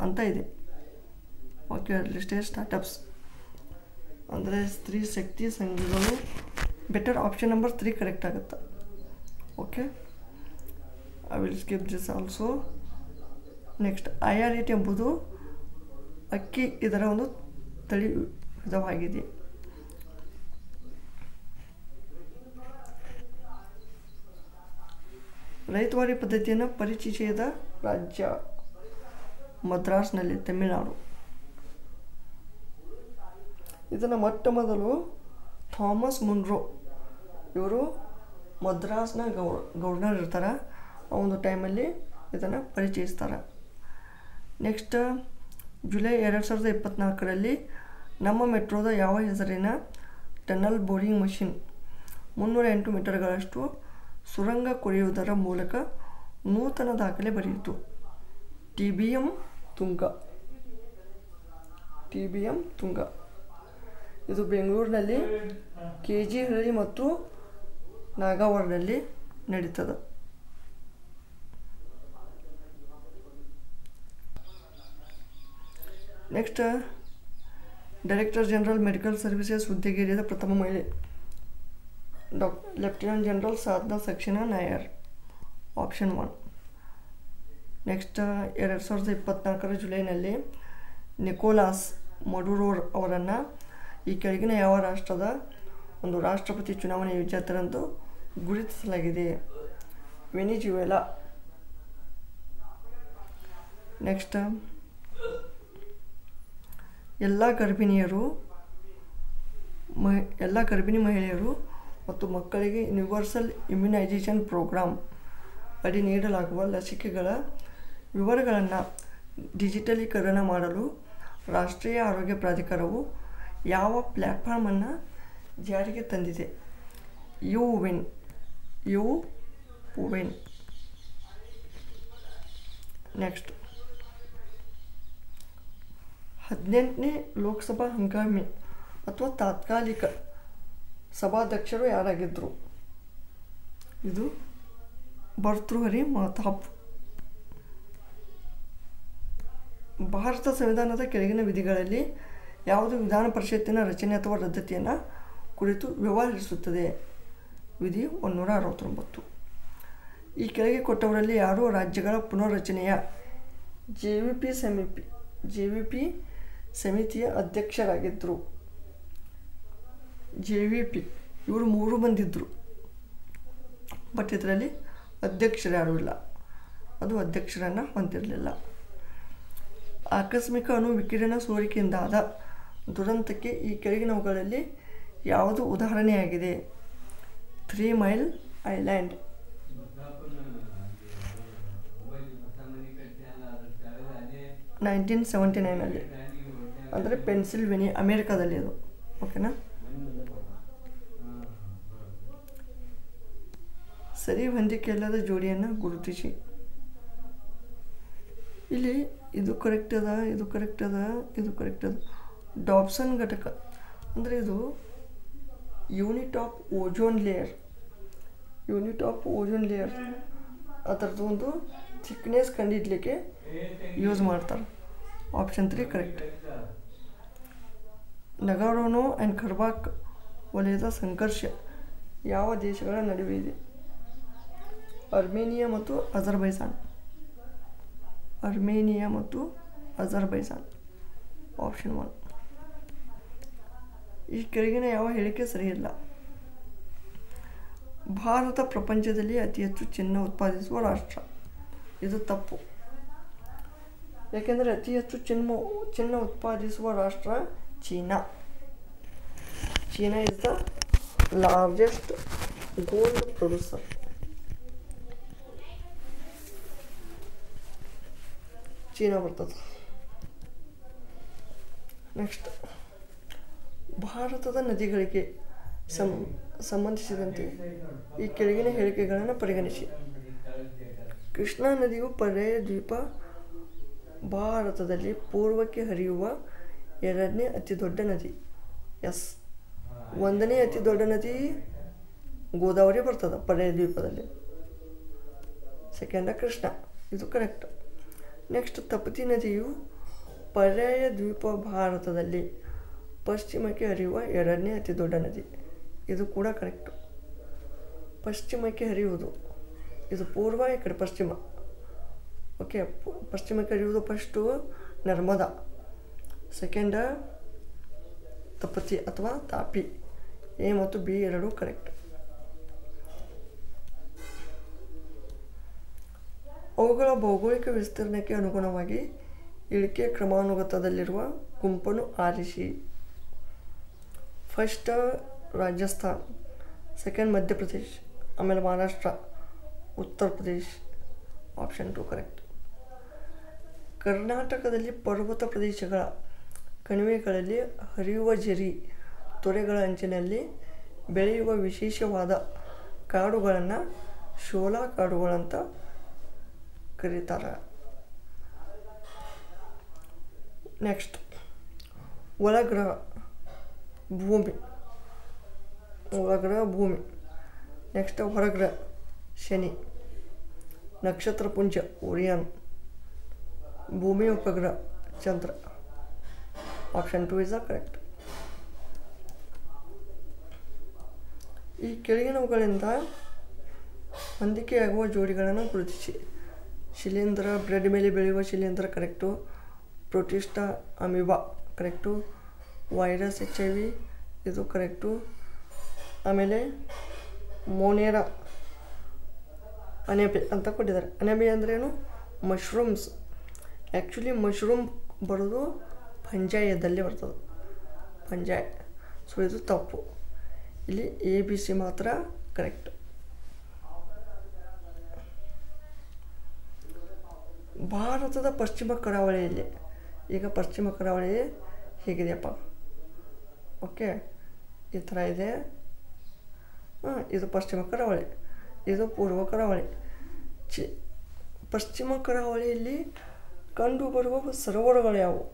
ಅಂತ ಇದೆ. ಓಕೆ, ಅರ್ಲಿ ಸ್ಟೇಜ್ ಸ್ಟಾರ್ಟಪ್ಸ್ ಅಂದರೆ ಸ್ತ್ರೀ ಶಕ್ತಿ ಸಂಘಗಳು. ಬೆಟರ್ ಆಪ್ಷನ್ ನಂಬರ್ 3 ಕರೆಕ್ಟ್ ಆಗುತ್ತೆ. Okay, I will skip this also. Next, IRET ಎಂಬುದು ಅಕ್ಕಿ ಇದರ ಒಂದು ತಳಿ ವಿಧವಾಗಿದೆ. ರೈತವಾರಿ ಪದ್ಧತಿಯನ್ನು ಪರಿಚಯಿಸಿದ ರಾಜ್ಯ ಮದ್ರಾಸ್ನಲ್ಲಿ, ತಮಿಳುನಾಡು. ಇದನ್ನು ಮೊಟ್ಟ ಮೊದಲು ಥಾಮಸ್ ಮುನ್ರೋ ಇವರು ಮದ್ರಾಸ್ನ ಗವರ್ನರ್ ಇರ್ತಾರೆ. ಆ ಒಂದು ಟೈಮಲ್ಲಿ ಇದನ್ನು ಪರಿಚಯಿಸ್ತಾರೆ. ನೆಕ್ಸ್ಟ್, ಜುಲೈ 2024ರಲ್ಲಿ ನಮ್ಮ ಮೆಟ್ರೋದ ಯಾವ ಹೆಸರಿನ ಟನಲ್ ಬೋರಿಂಗ್ ಮಷಿನ್ 308 ಮೀಟರ್ಗಳಷ್ಟು ಸುರಂಗ ಕೊರೆಯುವುದರ ಮೂಲಕ ನೂತನ ದಾಖಲೆ ಬರೆಯಿತು? TBM ತುಂಗ. ಇದು ಬೆಂಗಳೂರಿನಲ್ಲಿ KG ಹಳ್ಳಿ ಮತ್ತು ನಾಗಾವರದಲ್ಲಿ ನಡೀತದೆ. Next, director general medical services ಹುದ್ದೆಗೇರಿದ ಪ್ರಥಮ ಮಹಿಳೆ lieutenant general Sadhana Saxena Nair, option 1. Next, 2024 ಜುಲೈನಲ್ಲಿ ನಿಕೋಲಾಸ್ ಮಡುರೋ ಅವರನ್ನು ಈ ಕೆಳಗಿನ ಯಾವ ರಾಷ್ಟ್ರದ ಒಂದು ರಾಷ್ಟ್ರಪತಿ ಚುನಾವಣೆ ವಿಜೇತರೆಂದು ಗುರುತಿಸಲಾಗಿದೆ? ವೆನಿಜುವೆಲಾ. ನೆಕ್ಸ್ಟ್, ಎಲ್ಲ ಗರ್ಭಿಣಿ ಮಹಿಳೆಯರು ಮತ್ತು ಮಕ್ಕಳಿಗೆ ಯೂನಿವರ್ಸಲ್ ಇಮ್ಯುನೈಸೇಷನ್ ಪ್ರೋಗ್ರಾಮ್ ಅಡಿ ನೀಡಲಾಗುವ ಲಸಿಕೆಗಳ ವಿವರಗಳನ್ನು ಡಿಜಿಟಲೀಕರಣ ಮಾಡಲು ರಾಷ್ಟ್ರೀಯ ಆರೋಗ್ಯ ಪ್ರಾಧಿಕಾರವು ಯಾವ ಪ್ಲ್ಯಾಟ್ಫಾರ್ಮನ್ನು ಜಾರಿಗೆ ತಂದಿದೆ? ಯುವಿನ್. ನೆಕ್ಸ್ಟ್, 18ನೇ ಲೋಕಸಭಾ ಹಂಗಾಮಿ ಅಥವಾ ತಾತ್ಕಾಲಿಕ ಸಭಾಧ್ಯಕ್ಷರು ಯಾರಾಗಿದ್ದರು? ಇದು ಭರ್ತೃಹರಿ ಮಹತಾಬ್. ಭಾರತ ಸಂವಿಧಾನದ ಕೆಳಗಿನ ವಿಧಿಗಳಲ್ಲಿ ಯಾವುದು ವಿಧಾನ ಪರಿಷತ್ತಿನ ರಚನೆ ಅಥವಾ ರದ್ದತಿಯನ್ನು ಕುರಿತು ವ್ಯವಹರಿಸುತ್ತದೆ? ವಿಧಿ 169. ಈ ಕೆಳಗೆ ಕೊಟ್ಟವರಲ್ಲಿ ಯಾರು ರಾಜ್ಯಗಳ ಪುನರ್ರಚನೆಯ JVP ಸಮಿತಿಯ ಅಧ್ಯಕ್ಷರಾಗಿದ್ದರು? JVP ಇವರು 3 ಮಂದಿ ಇದ್ದರು, ಬಟ್ ಇದರಲ್ಲಿ ಅಧ್ಯಕ್ಷರು ಯಾರೂ ಇಲ್ಲ, ಅದು ಅಧ್ಯಕ್ಷರನ್ನು ಹೊಂದಿರಲಿಲ್ಲ. ಆಕಸ್ಮಿಕ ಅಣು ವಿಕಿರಣ ಸೋರಿಕೆಯಿಂದಾದ ದುರಂತಕ್ಕೆ ಈ ಕೆಳಗಿನವುಗಳಲ್ಲಿ ಯಾವುದು ಉದಾಹರಣೆಯಾಗಿದೆ? 3 ಮೈಲ್ ಐಲ್ಯಾಂಡ್. - 1979ನಲ್ಲಿ, ಅಂದರೆ ಪೆನ್ಸಿಲ್ವೇನಿಯಾ, ಅಮೇರಿಕಾದಲ್ಲಿ ಅದು. ಓಕೆನಾ? ಸರಿ ಹೊಂದಿಕೆಯಿಲ್ಲದ ಜೋಡಿಯನ್ನು ಗುರುತಿಸಿ. ಇಲ್ಲಿ ಇದು ಕರೆಕ್ಟ್ ಅದ, ಇದು ಕರೆಕ್ಟ್ ಅದ, ಇದು ಕರೆಕ್ಟ್ ಅದ. ಡಾಬ್ಸನ್ ಘಟಕ ಅಂದರೆ ಇದು ಯೂನಿಟ್ ಆಫ್ ಓಜೋನ್ ಲೇಯರ್ ಅದರದ್ದು ಒಂದು ಥಿಕ್ನೆಸ್ ಕಂಡುಹಿಡಲಿಕ್ಕೆ ಯೂಸ್ ಮಾಡ್ತಾರೆ. Option 3 correct. Nagorno and Karabakh ವಲಯದ ಸಂಘರ್ಷ ಯಾವ ದೇಶಗಳ ನಡುವೆ ಇದೆ? ಅರ್ಮೇನಿಯಾ ಮತ್ತು ಅಜರ್ಬೈಜಾನ್. ಆಪ್ಷನ್ 1. ಈ ಕೆಳಗಿನ ಯಾವ ಹೇಳಿಕೆ ಸರಿಯಿಲ್ಲ? ಭಾರತ ಪ್ರಪಂಚದಲ್ಲಿ ಅತಿ ಹೆಚ್ಚು ಚಿನ್ನ ಉತ್ಪಾದಿಸುವ ರಾಷ್ಟ್ರ. ಇದು ತಪ್ಪು. ಯಾಕೆಂದರೆ ಅತಿ ಹೆಚ್ಚು ಚಿನ್ನ ಉತ್ಪಾದಿಸುವ ರಾಷ್ಟ್ರ China. China is the largest gold producer. China ಬರ್ತದೆ. ನೆಕ್ಸ್ಟ್, ಭಾರತದ ನದಿಗಳಿಗೆ ಸಂಬಂಧಿಸಿದಂತೆ ಈ ಕೆಳಗಿನ ಹೇಳಿಕೆಗಳನ್ನು ಪರಿಗಣಿಸಿ. ಕೃಷ್ಣಾ ನದಿಯು ಪರ್ಯಾಯ ದ್ವೀಪ ಭಾರತದಲ್ಲಿ ಪೂರ್ವಕ್ಕೆ ಹರಿಯುವ ಎರಡನೇ ಅತಿ ದೊಡ್ಡ ನದಿ. ಎಸ್. ಒಂದನೇ ಅತಿ ದೊಡ್ಡ ನದಿ ಗೋದಾವರಿ ಬರ್ತದೆ ಪರ್ಯಾಯ ದ್ವೀಪದಲ್ಲಿ. ಸೆಕೆಂಡ ಕೃಷ್ಣ, ಇದು ಕರೆಕ್ಟ್. ನೆಕ್ಸ್ಟ್, ತಪತಿ ನದಿಯು ಪರ್ಯಾಯ ದ್ವೀಪ ಭಾರತದಲ್ಲಿ ಪಶ್ಚಿಮಕ್ಕೆ ಹರಿಯುವ ಎರಡನೇ ಅತಿ ದೊಡ್ಡ ನದಿ. ಇದು ಕೂಡ ಕರೆಕ್ಟು. ಪಶ್ಚಿಮಕ್ಕೆ ಹರಿಯುವುದು, ಇದು ಪೂರ್ವ, ಈ ಕಡೆ ಪಶ್ಚಿಮ. ಓಕೆ, ಪಶ್ಚಿಮಕ್ಕೆ ಹರಿಯುವುದು ಫಸ್ಟು ನರ್ಮದಾ, ಸೆಕೆಂಡ ತಪತಿ ಅಥವಾ ತಾಪಿ. ಎ ಮತ್ತು ಬಿ ಎರಡೂ ಕರೆಕ್ಟ್. ಅವುಗಳ ಭೌಗೋಳಿಕ ವಿಸ್ತೀರ್ಣಕ್ಕೆ ಅನುಗುಣವಾಗಿ ಇಳಿಕೆ ಕ್ರಮಾನುಗತದಲ್ಲಿರುವ ಗುಂಪನ್ನು ಆರಿಸಿ. ಫಸ್ಟ್ ರಾಜಸ್ಥಾನ್, ಸೆಕೆಂಡ್ ಮಧ್ಯಪ್ರದೇಶ್, ಆಮೇಲೆ ಮಹಾರಾಷ್ಟ್ರ, ಉತ್ತರ ಪ್ರದೇಶ್. Option 2 correct. ಕರ್ನಾಟಕದಲ್ಲಿ ಪರ್ವತ ಪ್ರದೇಶಗಳ ಕಣಿವೆಗಳಲ್ಲಿ ಹರಿಯುವ ಝರಿ ತೊರೆಗಳ ಅಂಚಿನಲ್ಲಿ ಬೆಳೆಯುವ ವಿಶೇಷವಾದ ಕಾಡುಗಳನ್ನು ಶೋಲಾ ಕಾಡುಗಳಂತ ಕರೀತಾರೆ. ನೆಕ್ಸ್ಟ್, ಒಳಗ್ರಹ ಭೂಮಿ. ನೆಕ್ಸ್ಟ್, ಹೊರಗ್ರಹ ಶನಿ. ನಕ್ಷತ್ರ ಪುಂಜ ಓರಿಯನ್. ಭೂಮಿ ಉಪಗ್ರಹ ಚಂದ್ರ. Option 2 is the correct. ಈ ಕೆಳಗಿನವುಗಳಿಂದ ಹೊಂದಿಕೆಯಾಗುವ ಜೋಡಿಗಳನ್ನು ಗುರುತಿಸಿ. ಶಿಲೀಂಧ್ರ, ಬ್ರೆಡ್ ಮೇಲೆ ಬೆಳೆಯುವ ಶಿಲೀಂಧ್ರ correct. Protista amoeba correct. Virus HIV ಇದು ಕರೆಕ್ಟು. ಆಮೇಲೆ ಮೋನೇರಾ ಅನೆಬೆ ಅಂತ ಕೊಟ್ಟಿದ್ದಾರೆ. ಅನೆಬೆ ಅಂದ್ರೇನು? ಮಶ್ರೂಮ್ಸ್. ಆ್ಯಕ್ಚುಲಿ ಮಶ್ರೂಮ್ ಬರೋದು ಫಂಜಾಯದಲ್ಲಿ ಬರ್ತದೆ, ಫಂಜಾಯ್. ಸೊ ಇದು ತಪ್ಪು. ಇಲ್ಲಿ ABC ಮಾತ್ರ ಕರೆಕ್ಟ್. ಭಾರತದ ಪಶ್ಚಿಮ ಕರಾವಳಿಯಲ್ಲಿ, ಈಗ ಪಶ್ಚಿಮ ಕರಾವಳಿ ಹೇಗಿದೆಯಪ್ಪ? ಓಕೆ, ಈ ಥರ ಇದೆ. ಇದು ಪಶ್ಚಿಮ ಕರಾವಳಿ, ಇದು ಪೂರ್ವ ಕರಾವಳಿ. ಪಶ್ಚಿಮ ಕರಾವಳಿಯಲ್ಲಿ ಕಂಡುಬರುವ ಸರೋವರಗಳು ಯಾವುವು?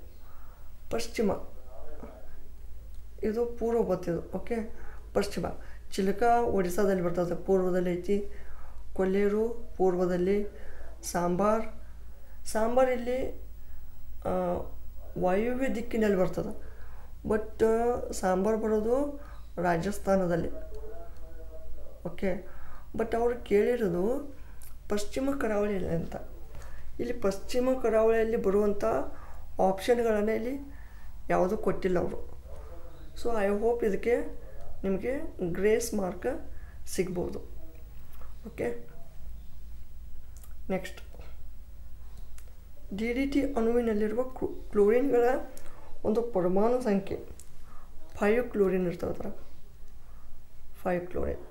ಪಶ್ಚಿಮ, ಇದು ಪೂರ್ವ ಬತ್ತಿದು. ಓಕೆ, ಪಶ್ಚಿಮ. ಚಿಲ್ಕಾ ಒಡಿಸ್ಸಾದಲ್ಲಿ ಬರ್ತದೆ, ಪೂರ್ವದಲ್ಲಿ ಐತಿ. ಕೊಲ್ಲೇರು ಪೂರ್ವದಲ್ಲಿ. ಸಾಂಬಾರ್ ಇಲ್ಲಿ ವಾಯುವ್ಯ ದಿಕ್ಕಿನಲ್ಲಿ ಬರ್ತದೆ, ಬಟ್ ಸಾಂಬಾರ್ ಬರೋದು ರಾಜಸ್ಥಾನದಲ್ಲಿ. ಓಕೆ, ಬಟ್ ಅವರು ಕೇಳಿರೋದು ಪಶ್ಚಿಮ ಕರಾವಳಿಯಲ್ಲಿ ಅಂತ. ಇಲ್ಲಿ ಪಶ್ಚಿಮ ಕರಾವಳಿಯಲ್ಲಿ ಬರುವಂಥ ಆಪ್ಷನ್ಗಳನ್ನು ಇಲ್ಲಿ ಯಾವುದೂ ಕೊಟ್ಟಿಲ್ಲ ಅವರು. ಸೊ ಐ ಹೋಪ್ ಇದಕ್ಕೆ ನಿಮಗೆ ಗ್ರೇಸ್ ಮಾರ್ಕ್ ಸಿಗ್ಬೋದು. ಓಕೆ, ನೆಕ್ಸ್ಟ್, DDT ಅಣುವಿನಲ್ಲಿರುವ ಕ್ಲೋರಿನ್ಗಳ ಒಂದು ಪರಮಾಣು ಸಂಖ್ಯೆ 5 ಕ್ಲೋರಿನ್ ಇರ್ತವೆ. ಅದರ 5 ಕ್ಲೋರಿನ್.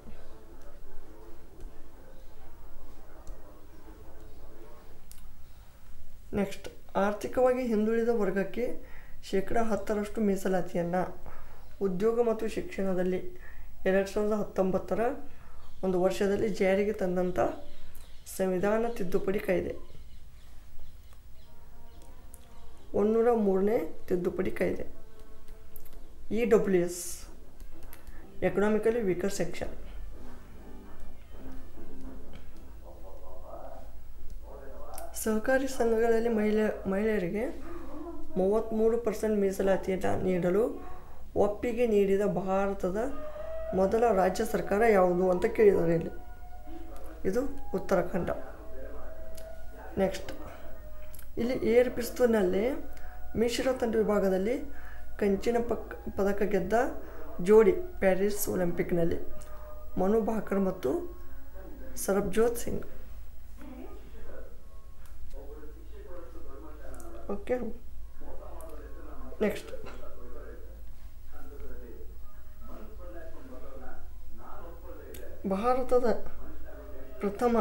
ನೆಕ್ಸ್ಟ್, ಆರ್ಥಿಕವಾಗಿ ಹಿಂದುಳಿದ ವರ್ಗಕ್ಕೆ 10% ಮೀಸಲಾತಿಯನ್ನು ಉದ್ಯೋಗ ಮತ್ತು ಶಿಕ್ಷಣದಲ್ಲಿ 2019ರ ಒಂದು ವರ್ಷದಲ್ಲಿ ಜಾರಿಗೆ ತಂದಂಥ ಸಂವಿಧಾನ ತಿದ್ದುಪಡಿ ಕಾಯ್ದೆ 103ನೇ ತಿದ್ದುಪಡಿ ಕಾಯ್ದೆ. EWS, economically weaker section. ಸಹಕಾರಿ ಸಂಘಗಳಲ್ಲಿ ಮಹಿಳೆಯರಿಗೆ 33% ಮೀಸಲಾತಿಯನ್ನು ನೀಡಲು ಒಪ್ಪಿಗೆ ನೀಡಿದ ಭಾರತದ ಮೊದಲ ರಾಜ್ಯ ಸರ್ಕಾರ ಯಾವುದು ಅಂತ ಕೇಳಿದ್ದಾರೆ ಇಲ್ಲಿ. ಇದು ಉತ್ತರಾಖಂಡ. ನೆಕ್ಸ್ಟ್, ಇಲ್ಲಿ ಏರ್ ಪಿಸ್ತೂಲ್ನಲ್ಲಿ ಮಿಶ್ರ ತಂಡ ವಿಭಾಗದಲ್ಲಿ ಕಂಚಿನ ಪದಕ ಗೆದ್ದ ಜೋಡಿ ಪ್ಯಾರಿಸ್ ಒಲಿಂಪಿಕ್ನಲ್ಲಿ ಮನು ಭಾಕರ್ ಮತ್ತು ಸರ್ಬ್ಜೋತ್ ಸಿಂಗ್. ಓಕೆ, ನೆಕ್ಸ್ಟ್, ಭಾರತದ ಪ್ರಥಮ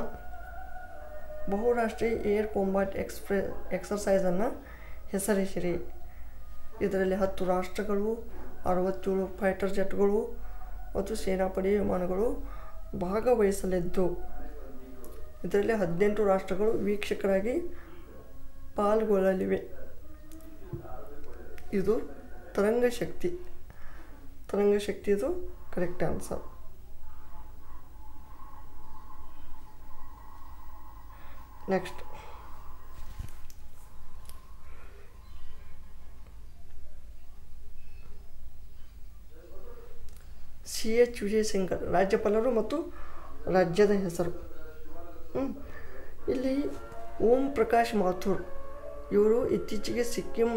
ಬಹುರಾಷ್ಟ್ರೀಯ ಏರ್ ಕಾಂಬ್ಯಾಟ್ ಎಕ್ಸರ್ಸೈಸನ್ನು ಹೆಸರಿಸಿರಿ. ಇದರಲ್ಲಿ 10 ರಾಷ್ಟ್ರಗಳು, 67 ಫೈಟರ್ ಜೆಟ್ಗಳು ಮತ್ತು ಸೇನಾಪಡೆ ವಿಮಾನಗಳು ಭಾಗವಹಿಸಲಿದ್ದು, ಇದರಲ್ಲಿ 18 ರಾಷ್ಟ್ರಗಳು ವೀಕ್ಷಕರಾಗಿ ಪಾಲ್ಗೊಳ್ಳಲಿವೆ. ಇದು ತರಂಗ ಶಕ್ತಿ ಇದು correct answer. Next CH Vijayashankar ರಾಜ್ಯಪಾಲರು ಮತ್ತು ರಾಜ್ಯದ ಹೆಸರು. ಇಲ್ಲಿ ಓಂ ಪ್ರಕಾಶ್ ಮಾಥುರ್ ಇವರು ಇತ್ತೀಚೆಗೆ ಸಿಕ್ಕಿಂ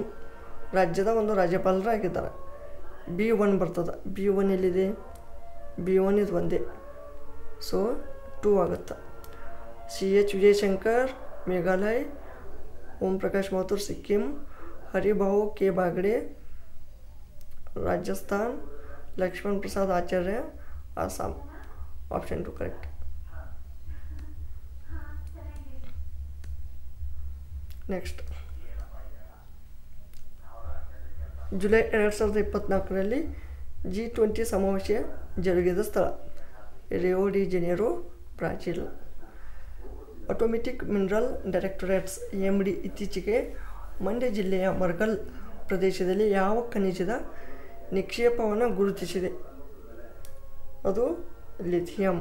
ರಾಜ್ಯದ ಒಂದು ರಾಜ್ಯಪಾಲರಾಗಿದ್ದಾರೆ. B1 ಬರ್ತದೆ. B1 ಎಲ್ಲಿದೆ? B1 ಇದು ಒಂದೇ, ಸೊ 2 ಆಗುತ್ತೆ. CH Vijayashankar Meghalaya, Om Prakash Mathur Sikkim, Haribhau K Bagade Rajasthan, Lakshman Prasad Acharya Assam. Option 2 correct. Next July 2024ರಲ್ಲಿ G20 ಸಮಾವೇಶ ಜರುಗಿದ ಸ್ಥಳ Rio de Janeiro, Brazil. Automatic mineral directorates MD ಇತ್ತೀಚೆಗೆ ಮಂಡ್ಯ ಜಿಲ್ಲೆಯ ಮರ್ಗಲ್ ಪ್ರದೇಶದಲ್ಲಿ ಯಾವ ಖನಿಜದ ನಿಕ್ಷೇಪವನ್ನು ಗುರುತಿಸಿದೆ? ಅದು ಲಿಥಿಯಂ.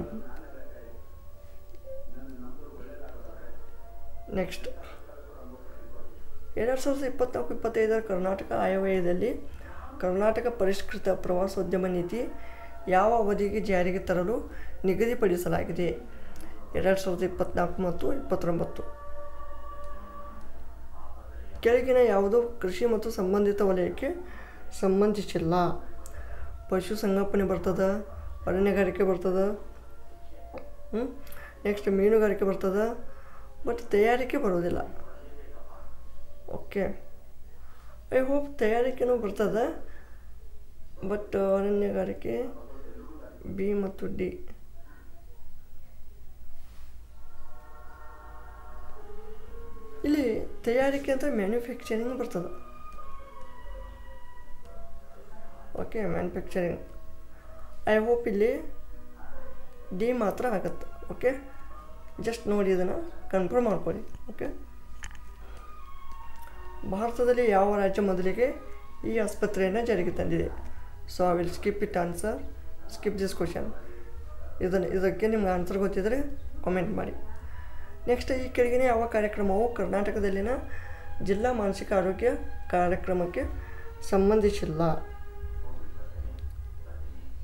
ನೆಕ್ಸ್ಟ್ 2024-25 ಕರ್ನಾಟಕ ಆಯವ್ಯಯದಲ್ಲಿ ಕರ್ನಾಟಕ ಪರಿಷ್ಕೃತ ಪ್ರವಾಸೋದ್ಯಮ ನೀತಿ ಯಾವ ಅವಧಿಗೆ ಜಾರಿಗೆ ತರಲು ನಿಗದಿಪಡಿಸಲಾಗಿದೆ? 2024 ಮತ್ತು 2029. ಕೆಳಗಿನ ಯಾವುದೋ ಕೃಷಿ ಮತ್ತು ಸಂಬಂಧಿತ ವಲಯಕ್ಕೆ ಸಂಬಂಧಿಸಿಲ್ಲ? ಪಶುಸಂಗೋಪನೆ ಬರ್ತದೆ, ಅರಣ್ಯಗಾರಿಕೆ ಬರ್ತದೆ, ನೆಕ್ಸ್ಟ್ ಮೀನುಗಾರಿಕೆ ಬರ್ತದೆ, ಬಟ್ ತಯಾರಿಕೆ ಬರೋದಿಲ್ಲ. ಓಕೆ, ಐ ಹೋಪ್ ತಯಾರಿಕೆನೂ ಬರ್ತದೆ, ಬಟ್ ಅರಣ್ಯಗಾರಿಕೆ B ಮತ್ತು D. ಇಲ್ಲಿ ತಯಾರಿಕೆ ಅಂತ ಮ್ಯಾನುಫ್ಯಾಕ್ಚರಿಂಗ್ ಬರ್ತದೆ. Okay, manufacturing. ಐ ಹೋಪ್ ಇಲ್ಲಿ D ಮಾತ್ರ ಆಗುತ್ತೆ. ಓಕೆ, ಜಸ್ಟ್ ನೋಡಿ ಇದನ್ನು ಕನ್ಫರ್ಮ್ ಮಾಡ್ಕೊಳ್ಳಿ. ಓಕೆ, ಭಾರತದಲ್ಲಿ ಯಾವ ರಾಜ್ಯ ಮೊದಲಿಗೆ ಈ ಆಸ್ಪತ್ರೆಯನ್ನು ಜಾರಿಗೆ ತಂದಿದೆ? So I will skip it answer, skip this question. ಇದಕ್ಕೆ ನಿಮ್ಗೆ ಆನ್ಸರ್ ಗೊತ್ತಿದ್ದರೆ ಕಾಮೆಂಟ್ ಮಾಡಿ. ನೆಕ್ಸ್ಟ್, ಈ ಕೆಳಗಿನ ಯಾವ ಕಾರ್ಯಕ್ರಮವು ಕರ್ನಾಟಕದಲ್ಲಿನ ಜಿಲ್ಲಾ ಮಾನಸಿಕ ಆರೋಗ್ಯ ಕಾರ್ಯಕ್ರಮಕ್ಕೆ ಸಂಬಂಧಿಸಿಲ್ಲ?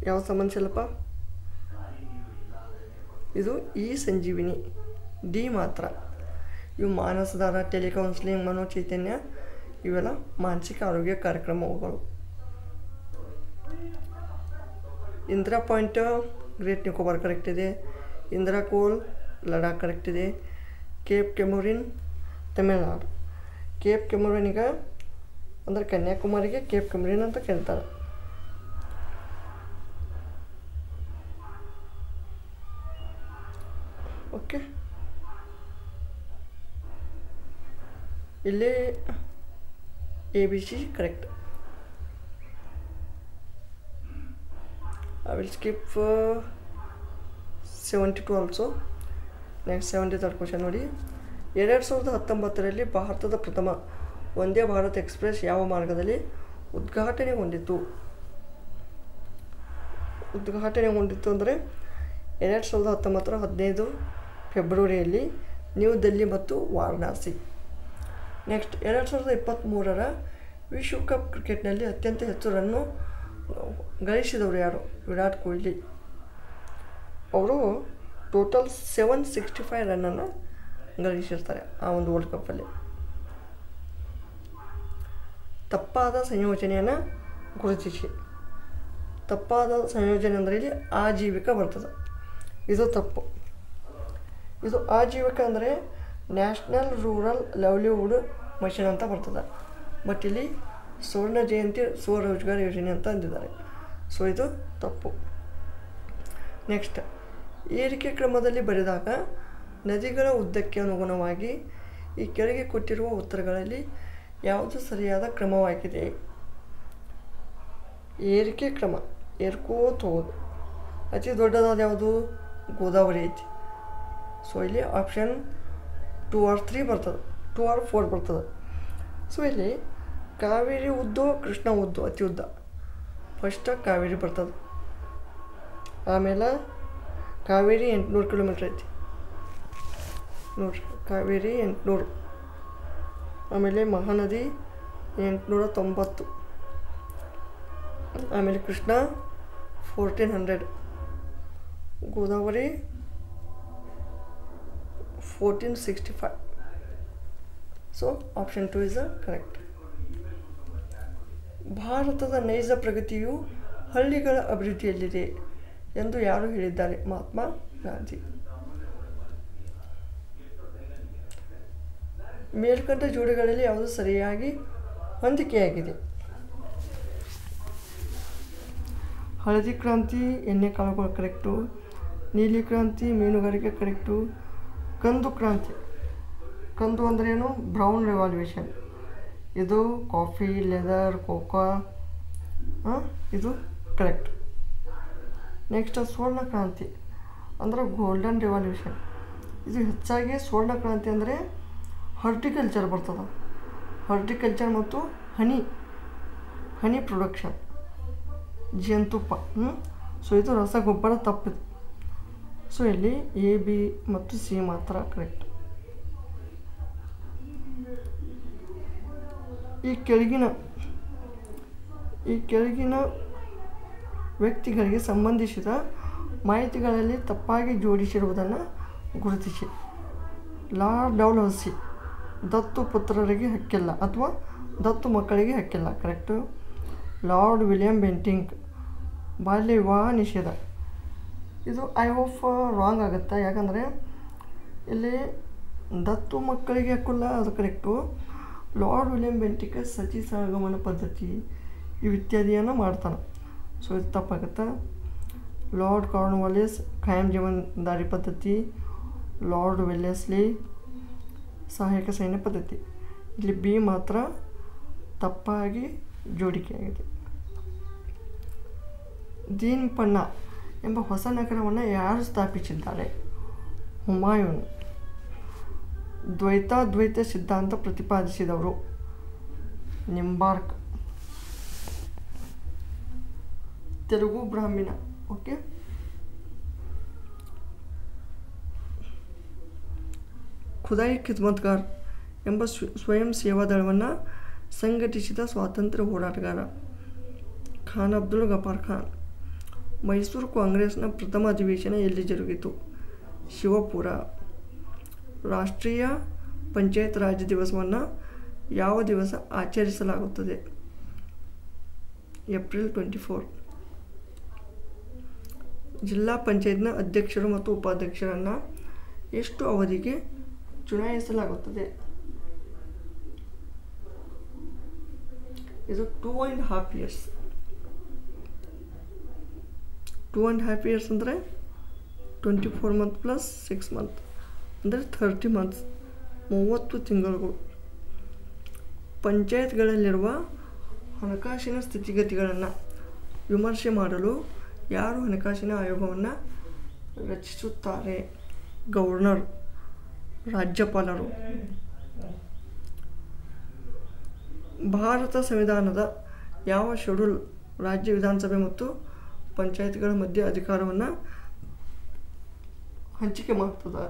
ಯಾವ ಸಂಬಂಧಿಸಿಲ್ಲಪ್ಪ? ಇದು ಈ ಸಂಜೀವಿನಿ, D ಮಾತ್ರ. ಇವು ಮಾನಸಧಾರ, ಟೆಲಿಕೌನ್ಸಿಲಿಂಗ್, ಮನೋಚೈತನ್ಯ ಇವೆಲ್ಲ ಮಾನಸಿಕ ಆರೋಗ್ಯ ಕಾರ್ಯಕ್ರಮಗಳು. Indira point great Nicobar correct ಇದೆ. ಇಂದಿರಾ ಕೋಲ್ ಲಡಾಖ್ ಕರೆಕ್ಟ್ ಇದೆ. ಕೇಪ್ ಕೆಮೊರಿನ್ ತಮಿಳ್ನಾಡು. ಕೇಪ್ ಕೆಮೊರಿನ್ಗೆ ಅಂದರೆ ಕನ್ಯಾಕುಮಾರಿಗೆ ಕೇಪ್ ಕೆಮೊರಿನ್ ಅಂತ ಕರೀತಾರೆ. ಓಕೆ, ಇಲ್ಲಿ ABC correct. I will skip 72 also. Next 73rd question ನೋಡಿ. 2019ರಲ್ಲಿ ಭಾರತದ ಪ್ರಥಮ ವಂದೇ ಭಾರತ್ ಎಕ್ಸ್ಪ್ರೆಸ್ ಯಾವ ಮಾರ್ಗದಲ್ಲಿ ಉದ್ಘಾಟನೆಗೊಂಡಿತು ಅಂದರೆ 2019 15 ಫೆಬ್ರವರಿಯಲ್ಲಿ ನ್ಯೂ ದಿಲ್ಲಿ ಮತ್ತು ವಾರಣಾಸಿ. ನೆಕ್ಸ್ಟ್ 2023ರ ವಿಶ್ವಕಪ್ ಕ್ರಿಕೆಟ್ನಲ್ಲಿ ಅತ್ಯಂತ ಹೆಚ್ಚು ರನ್ನು ಗಳಿಸಿದವರು ಯಾರು? ವಿರಾಟ್ ಕೊಹ್ಲಿ. ಅವರು ಟೋಟಲ್ 765 ರನ್ನನ್ನು ಗಳಿಸಿರ್ತಾರೆ ಆ ಒಂದು ವರ್ಲ್ಡ್ ಕಪ್ಪಲ್ಲಿ. ತಪ್ಪಾದ ಸಂಯೋಜನೆಯನ್ನು ಗುರುತಿಸಿ. ತಪ್ಪಾದ ಸಂಯೋಜನೆ ಅಂದರೆ ಇಲ್ಲಿ ಆಜೀವಿಕ ಬರ್ತದೆ, ಇದು ತಪ್ಪು. ಇದು ಆಜೀವಿಕ ಅಂದರೆ ನ್ಯಾಷನಲ್ ರೂರಲ್ ಲೈವ್ಲಿಹುಡ್ ಮಿಷನ್ ಅಂತ ಬರ್ತದೆ, ಬಟ್ ಇಲ್ಲಿ ಸ್ವರ್ಣ ಜಯಂತಿ ಸ್ವರೋಜ್ಗಾರ್ ಯೋಜನೆ ಅಂತ ಅಂದಿದ್ದಾರೆ. ಸೊ ಇದು ತಪ್ಪು. ನೆಕ್ಸ್ಟ್, ಏರಿಕೆ ಕ್ರಮದಲ್ಲಿ ಬರೆದಾಗ ನದಿಗಳ ಉದ್ದಕ್ಕೆ ಅನುಗುಣವಾಗಿ ಈ ಕೆಳಗೆ ಕೊಟ್ಟಿರುವ ಉತ್ತರಗಳಲ್ಲಿ ಯಾವುದು ಸರಿಯಾದ ಕ್ರಮವಾಗಿದೆ? ಏರಿಕೆ ಕ್ರಮ, ಏರ್ಕೋತ ಹೋಗೋದು. ಅತಿ ದೊಡ್ಡದಾದ ಯಾವುದು? ಗೋದಾವರಿ ಐತಿ. ಸೊ ಇಲ್ಲಿ ಆಪ್ಷನ್ 2 or 3 ಬರ್ತದೆ, 2 or 4 ಬರ್ತದೆ. ಸೊ ಇಲ್ಲಿ ಕಾವೇರಿ ಉದ್ದು, ಕೃಷ್ಣ ಉದ್ದು ಅತಿ ಉದ್ದ. ಫಸ್ಟ್ ಕಾವೇರಿ ಬರ್ತದೆ. ಆಮೇಲೆ ಕಾವೇರಿ 800 ಕಿಲೋಮೀಟ್ರ್ ಐತಿ ನೋಡ್ರಿ, ಕಾವೇರಿ 800. ಆಮೇಲೆ ಮಹಾನದಿ 890. ಆಮೇಲೆ Krishna 1400. Godavari 1465. So option 2 is correct. ಭಾರತದ ನೈಜ ಪ್ರಗತಿಯು ಹಳ್ಳಿಗಳ ಅಭಿವೃದ್ಧಿಯಲ್ಲಿದೆ ಎಂದು ಯಾರು ಹೇಳಿದ್ದಾರೆ? ಮಹಾತ್ಮ ಗಾಂಧಿ. ಮೇಲ್ಕಂಡ ಜೋಡಿಗಳಲ್ಲಿ ಯಾವುದು ಸರಿಯಾಗಿ ಹೊಂದಿಕೆಯಾಗಿದೆ? ಹಳದಿ ಕ್ರಾಂತಿ ಎಣ್ಣೆ ಕಾಳುಗಳು ಕರೆಕ್ಟು, ನೀಲಿ ಕ್ರಾಂತಿ ಮೀನುಗಾರಿಕೆ ಕರೆಕ್ಟು, ಕಂದು ಕ್ರಾಂತಿ, ಕಂದು ಅಂದ್ರೇನು? ಬ್ರೌನ್ ರೆವಾಲ್ಯೂಷನ್. ಇದು ಕಾಫಿ, ಲೆದರ್, ಕೋಕಾ, ಇದು ಕರೆಕ್ಟ್. ನೆಕ್ಸ್ಟ್ ಸ್ವರ್ಣ ಕ್ರಾಂತಿ ಅಂದರೆ ಗೋಲ್ಡನ್ ರೆವಾಲ್ಯೂಷನ್. ಇದು ಹೆಚ್ಚಾಗಿ ಸ್ವರ್ಣ ಕ್ರಾಂತಿ ಅಂದರೆ ಹಾರ್ಟಿಕಲ್ಚರ್ ಬರ್ತದೆ. ಹಾರ್ಟಿಕಲ್ಚರ್ ಮತ್ತು ಹನಿ ಪ್ರೊಡಕ್ಷನ್, ಜೇನುತುಪ್ಪ. ಸೊ ಇದು ರಸಗೊಬ್ಬರ ತಪ್ಪಿದೆ. ಸೊ ಇಲ್ಲಿ ಎ, ಬಿ ಮತ್ತು ಸಿ ಮಾತ್ರ ಕರೆಕ್ಟ್. ಈ ಕೆಳಗಿನ ವ್ಯಕ್ತಿಗಳಿಗೆ ಸಂಬಂಧಿಸಿದ ಮಾಹಿತಿಗಳಲ್ಲಿ ತಪ್ಪಾಗಿ ಜೋಡಿಸಿರುವುದನ್ನು ಗುರುತಿಸಿ. ಲಾರ್ಡ್ ಡೌಲ್ಹೌಸಿ ದತ್ತು ಪುತ್ರರಿಗೆ ಹಕ್ಕಿಲ್ಲ ಅಥವಾ ದತ್ತು ಮಕ್ಕಳಿಗೆ ಹಕ್ಕಿಲ್ಲ, ಕರೆಕ್ಟು. ಲಾರ್ಡ್ ವಿಲಿಯಂ ಬೆಂಟಿಂಕ್ ಬಾಲ್ಯ ವಿವಾಹ ನಿಷೇಧ. ಇದು ಐ ಹೋಪ್ ರಾಂಗ್ ಆಗುತ್ತೆ, ಯಾಕಂದರೆ ಇಲ್ಲಿ ದತ್ತು ಮಕ್ಕಳಿಗೆ ಹಕ್ಕಿಲ್ಲ, ಅದು ಕರೆಕ್ಟು. ಲಾರ್ಡ್ ವಿಲಿಯಂ ಬೆಂಟಿಕ್ ಸತಿ ಸಹಗಮನ ಪದ್ಧತಿ ಇವು ಇತ್ಯಾದಿಯನ್ನು ಮಾಡ್ತಾನೆ. ಸೊ ಇದು ತಪ್ಪಾಗುತ್ತೆ. ಲಾರ್ಡ್ ಕಾರ್ನ್ವಾಲಿಸ್ ಖಾಯಂ ಜೀವನದಾರಿ ಪದ್ಧತಿ. ಲಾರ್ಡ್ ವೆಲ್ಲೆಸ್ಲಿ ಸಹಾಯಕ ಸೈನ್ಯ ಪದ್ಧತಿ. ಇಲ್ಲಿ ಬಿ ಮಾತ್ರ ತಪ್ಪಾಗಿ ಜೋಡಿಕೆಯಾಗಿದೆ. ದೀನ್ ಪನ್ನಾ ಎಂಬ ಹೊಸ ನಗರವನ್ನು ಯಾರು ಸ್ಥಾಪಿಸಿದ್ದಾರೆ? ಹುಮಾಯೂನ್. ದ್ವೈತ ಸಿದ್ಧಾಂತ ಪ್ರತಿಪಾದಿಸಿದವರು? ನಿಂಬಾರ್ಕ್. ತೆಲುಗು ಬ್ರಾಹ್ಮಣ. ಓಕೆ. ಖುದಾಯಿ ಖಿದ್ಮತ್ಗಾರ್ ಎಂಬ ಸ್ವಯಂ ಸೇವಾ ದಳವನ್ನು ಸಂಘಟಿಸಿದ ಸ್ವಾತಂತ್ರ್ಯ ಹೋರಾಟಗಾರ? ಖಾನ್ ಅಬ್ದುಲ್ ಗಫಾರ್ ಖಾನ್. ಮೈಸೂರು ಕಾಂಗ್ರೆಸ್ನ ಪ್ರಥಮ ಅಧಿವೇಶನ ಎಲ್ಲಿ ಜರುಗಿತು? ಶಿವಪುರ. ರಾಷ್ಟ್ರೀಯ ಪಂಚಾಯತ್ ರಾಜ್ ದಿವಸವನ್ನು ಯಾವ ದಿವಸ ಆಚರಿಸಲಾಗುತ್ತದೆ? ಏಪ್ರಿಲ್ 24. ಜಿಲ್ಲಾ ಪಂಚಾಯತ್ನ ಅಧ್ಯಕ್ಷರು ಮತ್ತು ಉಪಾಧ್ಯಕ್ಷರನ್ನು ಎಷ್ಟು ಅವಧಿಗೆ ಚುನಾಯಿಸಲಾಗುತ್ತದೆ? ಇದು 2.5 years. 2.5 years ಅಂದರೆ 24 months ಪ್ಲಸ್ 6 months ಅಂದರೆ 30 months, 30 ತಿಂಗಳುಗಳು. ಪಂಚಾಯತ್ಗಳಲ್ಲಿರುವ ಹಣಕಾಸಿನ ಸ್ಥಿತಿಗತಿಗಳನ್ನು ವಿಮರ್ಶೆ ಮಾಡಲು ಯಾರು ಹಣಕಾಸಿನ ಆಯೋಗವನ್ನು ರಚಿಸುತ್ತಾರೆ? ಗವರ್ನರ್, ರಾಜ್ಯಪಾಲರು. ಭಾರತ ಸಂವಿಧಾನದ ಯಾವ ಶೆಡ್ಯೂಲ್ ರಾಜ್ಯ ವಿಧಾನಸಭೆ ಮತ್ತು ಪಂಚಾಯತ್ಗಳ ಮಧ್ಯೆ ಅಧಿಕಾರವನ್ನು ಹಂಚಿಕೆ ಮಾಡ್ತದೆ?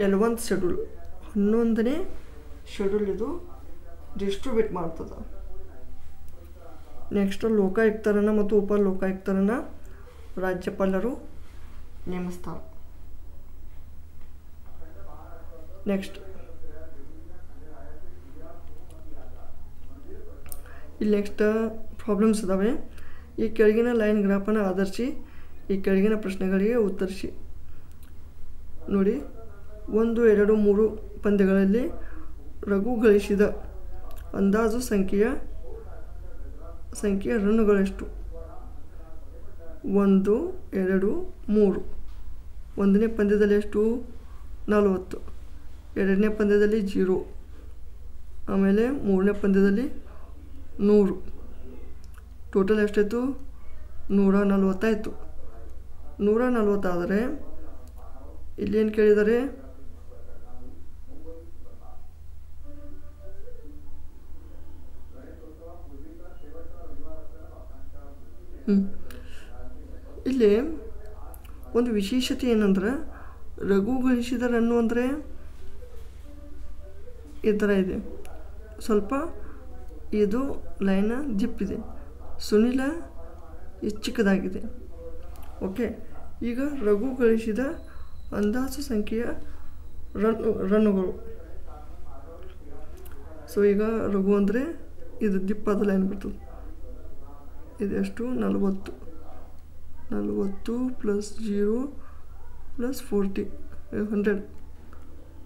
11th ಶೆಡ್ಯೂಲ್, 11ನೇ ಶೆಡ್ಯೂಲ್ ಇದು ಡಿಸ್ಟ್ರಿಬ್ಯೂಟ್ ಮಾಡ್ತದೆ. ನೆಕ್ಸ್ಟ್ ಲೋಕಾಯುಕ್ತರನ್ನು ಮತ್ತು ಉಪ ಲೋಕಾಯುಕ್ತರನ್ನು ರಾಜ್ಯಪಾಲರು ನೇಮಿಸ್ತಾರೆ. ನೆಕ್ಸ್ಟ್ ಇಲ್ಲಿ ಪ್ರಾಬ್ಲಮ್ಸ್ ಇದ್ದಾವೆ. ಈ ಕೆಳಗಿನ ಲೈನ್ ಗ್ರಾಫನ್ನು ಆಧರಿಸಿ ಈ ಕೆಳಗಿನ ಪ್ರಶ್ನೆಗಳಿಗೆ ಉತ್ತರಿಸಿ. ನೋಡಿ, 1, 2, 3 ಪಂದ್ಯಗಳಲ್ಲಿ ರಘು ಗಳಿಸಿದ ಅಂದಾಜು ಸಂಖ್ಯೆಯ ರನ್ನುಗಳೆಷ್ಟು? 1, 2, 3. 1ನೇ ಪಂದ್ಯದಲ್ಲಿ ಎಷ್ಟು? 40, ಎರಡನೇ ಪಂದ್ಯದಲ್ಲಿ 0, ಆಮೇಲೆ ಮೂರನೇ ಪಂದ್ಯದಲ್ಲಿ 100. ಟೋಟಲ್ ಎಷ್ಟಾಯಿತು? 140 ಆಯಿತು. 140 ಆದರೆ ಇಲ್ಲೇನು ಕೇಳಿದ್ದಾರೆ? ಇಲ್ಲಿ ಒಂದು ವಿಶೇಷತೆ ಏನಂದ್ರೆ ರಘು ಗಳಿಸಿದ ರನ್ನು ಅಂದರೆ ಈ ಥರ ಇದೆ, ಸ್ವಲ್ಪ ಇದು ಲೈನ ಜಿಪ್ಪಿದೆ. ಸುನಿಲ ಚಿಕ್ಕದಾಗಿದೆ. ಓಕೆ, ಈಗ ರಘು ಗಳಿಸಿದ ಅಂದಾಜು ಸಂಖ್ಯೆಯ ರನ್ನುಗಳು. ಸೊ ಈಗ ರಘು ಅಂದರೆ ಇದು ದಿಪ್ಪಾದ ಲೈನ್ ಬರ್ತದೆ. ಇದೆಷ್ಟು? 40 ಪ್ಲಸ್ 0 ಪ್ಲಸ್ 40, 100,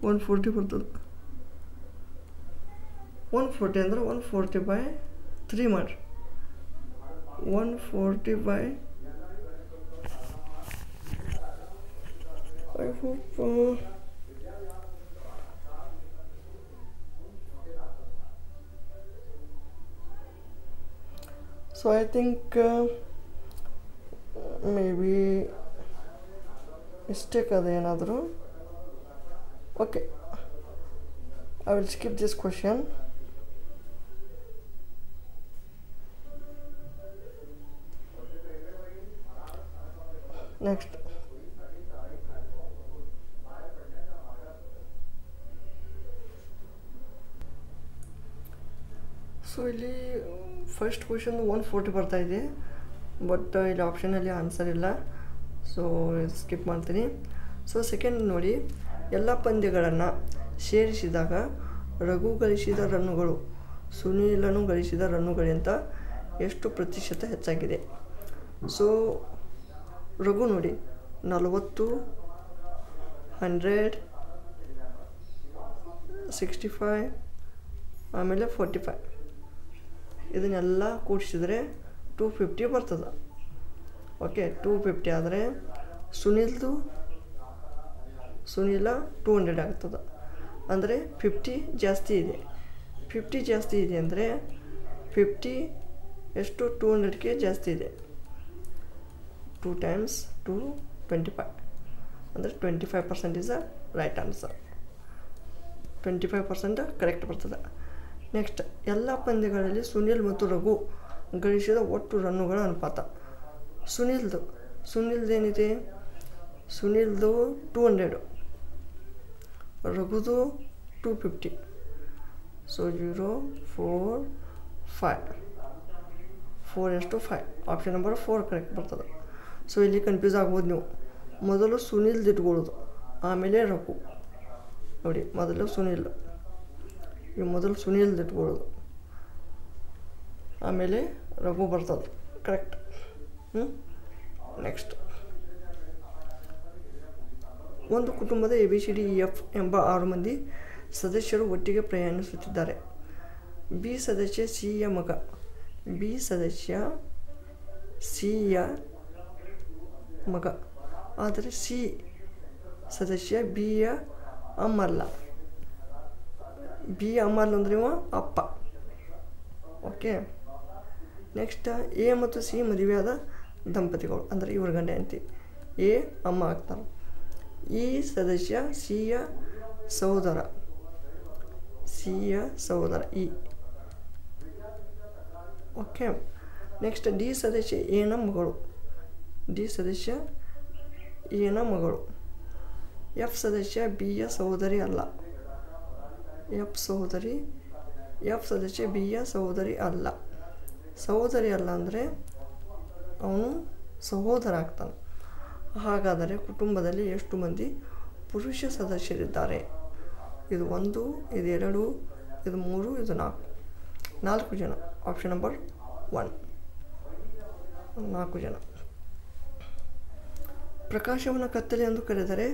140 ಬರ್ತದೆ. 140 ಅಂದರೆ 140/3 ಮಾಡಿ. 140 I hope so I think maybe mistake ಅದೇನಾದರೂ. Okay, I will skip this question. Next, so ಇಲ್ಲಿ ಫಸ್ಟ್ ಕ್ವೆಶನ್ 140 ಬರ್ತಾ ಇದೆ, ಬಟ್ ಇಲ್ಲಿ ಆಪ್ಷನಲ್ಲಿ ಆನ್ಸರ್ ಇಲ್ಲ, ಸೊ ಸ್ಕಿಪ್ ಮಾಡ್ತೀನಿ. ಸೊ ಸೆಕೆಂಡ್ ನೋಡಿ, ಎಲ್ಲ ಪಂದ್ಯಗಳನ್ನು ಸೇರಿಸಿದಾಗ ರಘು ಗಳಿಸಿದ ರನ್ನುಗಳು ಸುನೀಲನು ಗಳಿಸಿದ ರನ್ನುಗಳಿಗಿಂತ ಎಷ್ಟು ಪ್ರತಿಶತ ಹೆಚ್ಚಾಗಿದೆ? ಸೊ ರಘು ನೋಡಿ 40, 100, 65, ಆಮೇಲೆ 45, ಇದನ್ನೆಲ್ಲ ಕೂಡಿಸಿದರೆ 250 ಬರ್ತದೆ. ಓಕೆ, 250 ಆದರೆ ಸುನೀಲ 200 ಆಗ್ತದೆ. ಅಂದರೆ 50 ಜಾಸ್ತಿ ಇದೆ. 50 ಜಾಸ್ತಿ ಇದೆ ಅಂದರೆ 50 ಎಷ್ಟು? 200ಕ್ಕೆ ಜಾಸ್ತಿ ಇದೆ. 2 × 2 25, ಅಂದರೆ 25% is a right answer. 25% correct ಬರ್ತದೆ. ನೆಕ್ಸ್ಟ್, ಎಲ್ಲ ಪಂದ್ಯಗಳಲ್ಲಿ ಸುನಿಲ್ ಮತ್ತು ರಘು ಗಳಿಸಿದ ಒಟ್ಟು ರನ್ನುಗಳ ಅನುಪಾತ. ಸುನಿಲ್ದೇನಿದೆ? ಸುನಿಲ್ದು 200, ರಘುದು 250. ಸೊ 0, 4, 5, 4:5. ಆಪ್ಷನ್ ನಂಬರ್ 4 ಕರೆಕ್ಟ್ ಬರ್ತದೆ. ಸೊ ಇಲ್ಲಿ ಕನ್ಫ್ಯೂಸ್ ಆಗ್ಬೋದು ನೀವು. ಮೊದಲು ಸುನಿಲ್ದು ಇಟ್ಕೊಳ್ಳೋದು, ಆಮೇಲೆ ರಘು. ನೋಡಿ, ಮೊದಲು ಸುನಿಲ್ದು ಇಟ್ಕೊಳ್ಳೋದು, ಆಮೇಲೆ ರಘು ಬರ್ತದೆ. ಕರೆಕ್ಟ್. ನೆಕ್ಸ್ಟ್, ಒಂದು ಕುಟುಂಬದ ABCDEF ಎಂಬ 6 ಮಂದಿ ಸದಸ್ಯರು ಒಟ್ಟಿಗೆ ಪ್ರಯಾಣಿಸುತ್ತಿದ್ದಾರೆ. ಬಿ ಸದಸ್ಯ ಸಿಯ ಮಗ. ಬಿ ಸದಸ್ಯ ಸಿಯ ಮಗ, ಆದರೆ ಸಿ ಸದಸ್ಯ ಬಿಯ ಅಮ್ಮಲ್ಲ. ಬಿ ಅಮ್ಮಲ್ಲ ಅಂದ್ರೆ ಇವ ಅಪ್ಪ. ಓಕೆ, ನೆಕ್ಸ್ಟ್, ಎ ಮತ್ತು ಸಿ ಮದುವೆಯಾದ ದಂಪತಿಗಳು, ಅಂದರೆ ಇವ್ರ ಗಂಡ ಹೆಂಡತಿ. ಎ ಅಮ್ಮ ಆಗ್ತಾರೆ. ಈ ಸದಸ್ಯ ಸಿಯ ಸಹೋದರ ಇ. ಓಕೆ, ನೆಕ್ಸ್ಟ್, ಡಿ ಸದಸ್ಯ ಎನ ಮಗಳು. ಎಫ್ ಸದಸ್ಯ ಬಿಯ ಸಹೋದರಿ ಅಲ್ಲ. ಎಫ್ ಸದಸ್ಯ ಬಿಯ ಸಹೋದರಿ ಅಲ್ಲ ಅಂದರೆ ಅವನು ಸಹೋದರ ಆಗ್ತಾನೆ. ಹಾಗಾದರೆ ಕುಟುಂಬದಲ್ಲಿ ಎಷ್ಟು ಮಂದಿ ಪುರುಷ ಸದಸ್ಯರಿದ್ದಾರೆ? ಇದು 1, ಇದು 2, ಇದು 3, ಇದು 4. 4 ಜನ. ಆಪ್ಷನ್ ನಂಬರ್ 1, 4 ಜನ. ಪ್ರಕಾಶವನ್ನು ಕತ್ತಲೆ ಎಂದು ಕರೆದರೆ,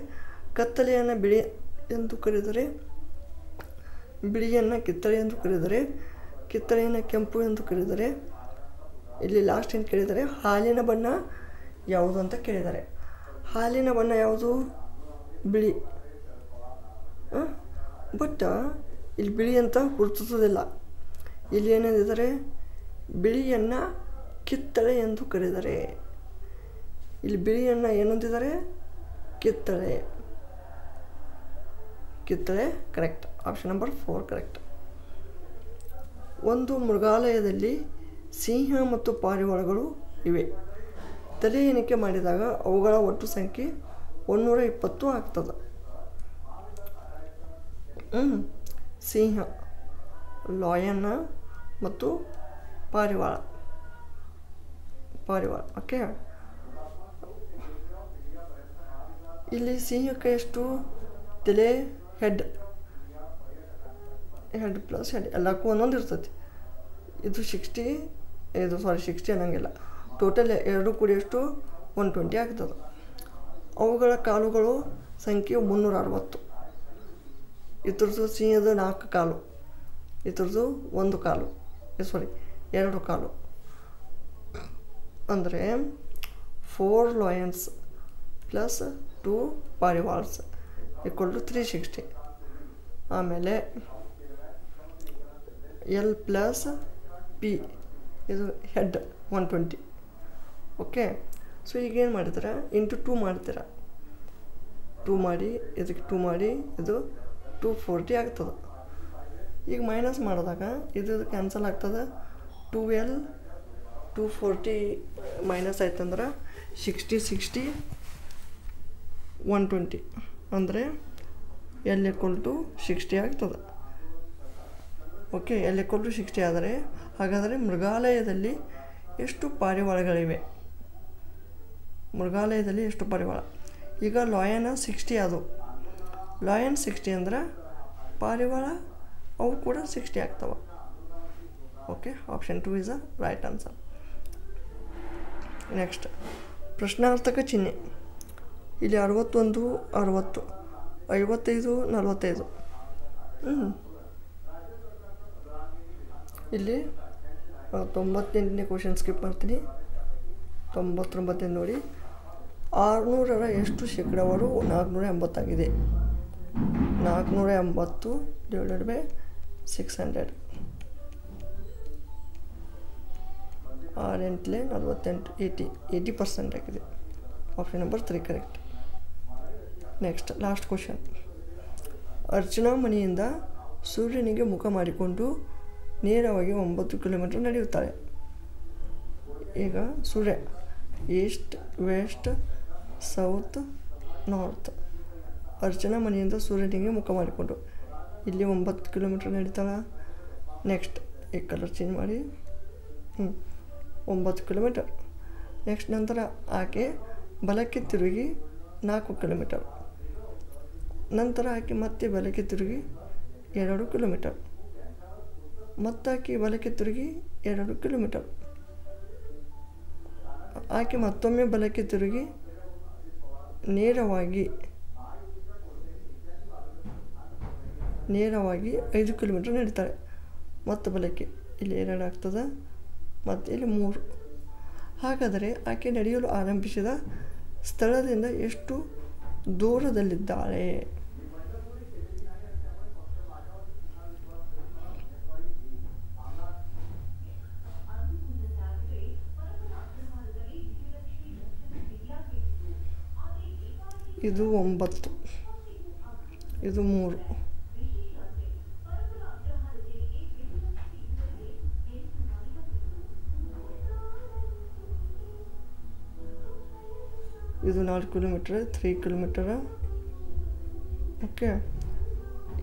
ಕತ್ತಲೆಯನ್ನು ಬಿಳಿ ಎಂದು ಕರೆದರೆ, ಬಿಳಿಯನ್ನು ಕಿತ್ತಳೆ ಎಂದು ಕರೆದರೆ, ಕಿತ್ತಳೆಯನ್ನು ಕೆಂಪು ಎಂದು ಕರೆದರೆ, ಇಲ್ಲಿ ಲಾಸ್ಟ್ ಏನು ಕೇಳಿದರೆ ಹಾಲಿನ ಬಣ್ಣ ಯಾವುದು ಅಂತ ಕೇಳಿದ್ದಾರೆ. ಹಾಲಿನ ಬಣ್ಣ ಯಾವುದು? ಬಿಳಿ. ಬಟ್ ಇಲ್ಲಿ ಬಿಳಿ ಅಂತ ಗುರುತಿಸೋದಿಲ್ಲ. ಇಲ್ಲಿ ಏನೇನಿದ್ದಾರೆ, ಬಿಳಿಯನ್ನು ಕಿತ್ತಳೆ ಎಂದು ಕರೆದರೆ. ಇಲ್ಲಿ ಬಿಳಿಯನ್ನು ಏನಂತಿದ್ದಾರೆ, ಕಿತ್ತಳೆ. ಕಿತ್ತಳೆ ಕರೆಕ್ಟ್. Option number 4 correct. ಒಂದು ಮೃಗಾಲಯದಲ್ಲಿ ಸಿಂಹ ಮತ್ತು ಪಾರಿವಾಳಗಳು ಇವೆ. ತಲೆ ಎಣಿಕೆ ಮಾಡಿದಾಗ ಅವುಗಳ ಒಟ್ಟು ಸಂಖ್ಯೆ 120 ಆಗ್ತದೆ. ಸಿಂಹ, ಲಾಯನ್ ಮತ್ತು ಪಾರಿವಾಳ. ಓಕೆ. ಇಲ್ಲಿ ಸಿಂಹಕ್ಕೆ ಎಷ್ಟು ತಲೆ, ಹೆಡ್ ಪ್ಲಸ್ ಹೆಡ್ ಎಲ್ಲಕ್ಕೂ ಒಂದೊಂದು ಇರ್ತೈತಿ. ಇದು 60 ಅನ್ನಂಗಿಲ್ಲ. ಟೋಟಲ್ ಎರಡು ಕೂಡಿ ಎಷ್ಟು 120 ಆಗ್ತದೆ. ಅವುಗಳ ಕಾಲುಗಳು ಸಂಖ್ಯೆ 360. ಇದ್ರದ್ದು ಸಿಂಹದ 4 ಕಾಲು, ಇದ್ರದ್ದು 1 ಕಾಲು, 2 ಕಾಲು. ಅಂದರೆ 4 ಲಾಯನ್ಸ್ ಪ್ಲಸ್ 2 ಪಾರಿವಾಳ್ಸ್ = 360. ಆಮೇಲೆ ಎಲ್ ಪ್ಲಸ್ ಪಿ, ಇದು ಹೆಡ್ 120. ಓಕೆ. ಸೊ ಈಗೇನು ಮಾಡ್ತೀರಾ, ಇಂಟು 2 ಮಾಡ್ತೀರಾ. 2 ಮಾಡಿ ಇದಕ್ಕೆ 2 ಮಾಡಿ ಇದು 240 ಆಗ್ತದೆ. ಈಗ ಮೈನಸ್ ಮಾಡಿದಾಗ ಇದು ಕ್ಯಾನ್ಸಲ್ ಆಗ್ತದೆ. 2L 240 ಮೈನಸ್ ಆಯ್ತಂದ್ರೆ 60 120 ಅಂದರೆ L = 60 ಆಗ್ತದೆ. ಓಕೆ. L = 60 ಆದರೆ ಹಾಗಾದರೆ ಮೃಗಾಲಯದಲ್ಲಿ ಎಷ್ಟು ಪಾರಿವಾಳಗಳಿವೆ? ಮೃಗಾಲಯದಲ್ಲಿ ಎಷ್ಟು ಪಾರಿವಾಳ? ಈಗ ಲಾಯನ್ 60 ಅದು. ಲಾಯನ್ 60 ಅಂದ್ರೆ ಪಾರಿವಾಳ ಅವು ಕೂಡ 60 ಆಗ್ತವೆ. Okay. Option 2 is a right answer. Next ಪ್ರಶ್ನಾರ್ಥಕ ಚಿಹ್ನೆ. ಇಲ್ಲಿ 61 60, 55 45. ಇಲ್ಲಿ 98ನೇ ಕ್ವಶನ್ ಸ್ಕಿಪ್ ಮಾಡ್ತೀನಿ. 99 ನೋಡಿ. 600ರ ಎಷ್ಟು ಶೇಕಡಾವಾರು 480 ಆಗಿದೆ? 480 / 600. 6 × 48 80% ಆಗಿದೆ. Option number 3 correct. Next last question. Archana ಮನೆಯಿಂದ ಸೂರ್ಯನಿಗೆ ಮುಖ ಮಾಡಿಕೊಂಡು ನೇರವಾಗಿ 9 ಕಿಲೋಮೀಟರ್ ನಡೆಯುತ್ತಾಳೆ. ಈಗ ಸೂರ್ಯ east, west, south, north. Archana ಮನೆಯಿಂದ ಸೂರ್ಯನಿಗೆ ಮುಖ ಮಾಡಿಕೊಂಡು ಇಲ್ಲಿ 9 ಕಿಲೋಮೀಟರ್ ನಡೀತಾಳೆ. ನೆಕ್ಸ್ಟ್ ಈ ಕಲರ್ ಚೇಂಜ್ ಮಾಡಿ 9 ಕಿಲೋಮೀಟರ್. ನೆಕ್ಸ್ಟ್ ನಂತರ ಆಕೆ ಬಲಕ್ಕೆ ತಿರುಗಿ 4 ಕಿಲೋಮೀಟರ್. ನಂತರ ಆಕೆ ಮತ್ತೆ ಬಲಕ್ಕೆ ತಿರುಗಿ 2 ಕಿಲೋಮೀಟರ್. ಮತ್ತಾಕೆ ಬಲಕ್ಕೆ ತಿರುಗಿ 2 ಕಿಲೋಮೀಟರ್. ಆಕೆ ಮತ್ತೊಮ್ಮೆ ಬಲಕ್ಕೆ ತಿರುಗಿ ನೇರವಾಗಿ 5 ಕಿಲೋಮೀಟರ್ ನಡೀತಾಳೆ. ಮತ್ತು ಬಲಕ್ಕೆ ಇಲ್ಲಿ 2 ಆಗ್ತದೆ, ಮತ್ತು ಇಲ್ಲಿ 3. ಹಾಗಾದರೆ ಆಕೆ ನಡೆಯಲು ಆರಂಭಿಸಿದ ಸ್ಥಳದಿಂದ ಎಷ್ಟು ದೂರದಲ್ಲಿದ್ದಾಳೆ? ಇದು 9, ಇದು 3. ಇದು 4 ಕಿಲೋಮೀಟರ್, 3 ಕಿಲೋಮೀಟರ್. ಓಕೆ.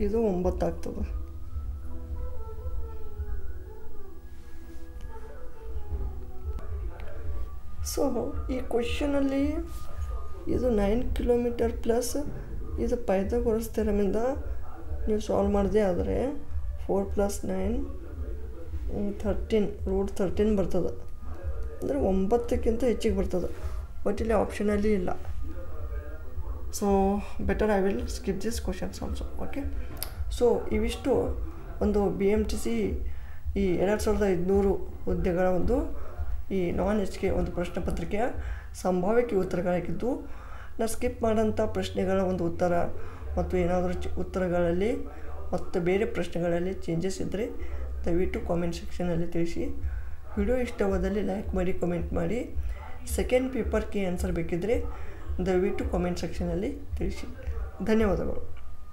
ಇದು 9 ಆಗ್ತದೆ. ಸೊ ಈ ಕ್ವಶನಲ್ಲಿ ಇದು 9 ಕಿಲೋಮೀಟರ್ ಪ್ಲಸ್ ಇದು ಪೈಥಾಗೋರಸ್ ಥಿಯರಮಿಂದ ನೀವು ಸಾಲ್ವ್ ಮಾಡಿದೆ ಆದರೆ 4 + 9 13 √13 ಬರ್ತದೆ. ಅಂದರೆ 9ಕ್ಕಿಂತ ಹೆಚ್ಚಿಗೆ ಬರ್ತದೆ. ಬಟ್ ಇಲ್ಲಿ ಆಪ್ಷನಲ್ಲಿ ಇಲ್ಲ. So better I will skip this questions also. Okay. So ಇವಿಷ್ಟು ಒಂದು BMTC ಈ 2500 ಹುದ್ದೆಗಳ ಒಂದು ಈ non-HK ಒಂದು ಪ್ರಶ್ನೆ ಪತ್ರಿಕೆಯ ಸಂಭಾವ್ಯ ಉತ್ತರಗಳಾಗಿದ್ದು, ನಾನು ಸ್ಕಿಪ್ ಮಾಡೋಂಥ ಪ್ರಶ್ನೆಗಳ ಒಂದು ಉತ್ತರ ಮತ್ತು ಏನಾದರೂ ಉತ್ತರಗಳಲ್ಲಿ ಮತ್ತು ಬೇರೆ ಪ್ರಶ್ನೆಗಳಲ್ಲಿ ಚೇಂಜಸ್ ಇದ್ದರೆ ದಯವಿಟ್ಟು ಕಾಮೆಂಟ್ ಸೆಕ್ಷನಲ್ಲಿ ತಿಳಿಸಿ. ವಿಡಿಯೋ ಇಷ್ಟವಾದಲ್ಲಿ ಲೈಕ್ ಮಾಡಿ, ಕಮೆಂಟ್ ಮಾಡಿ. ಸೆಕೆಂಡ್ ಪೇಪರ್ಗೆ ಆನ್ಸರ್ ಬೇಕಿದ್ದರೆ ದಯವಿಟ್ಟು ಕಾಮೆಂಟ್ ಸೆಕ್ಷನಲ್ಲಿ ತಿಳಿಸಿ. ಧನ್ಯವಾದಗಳು.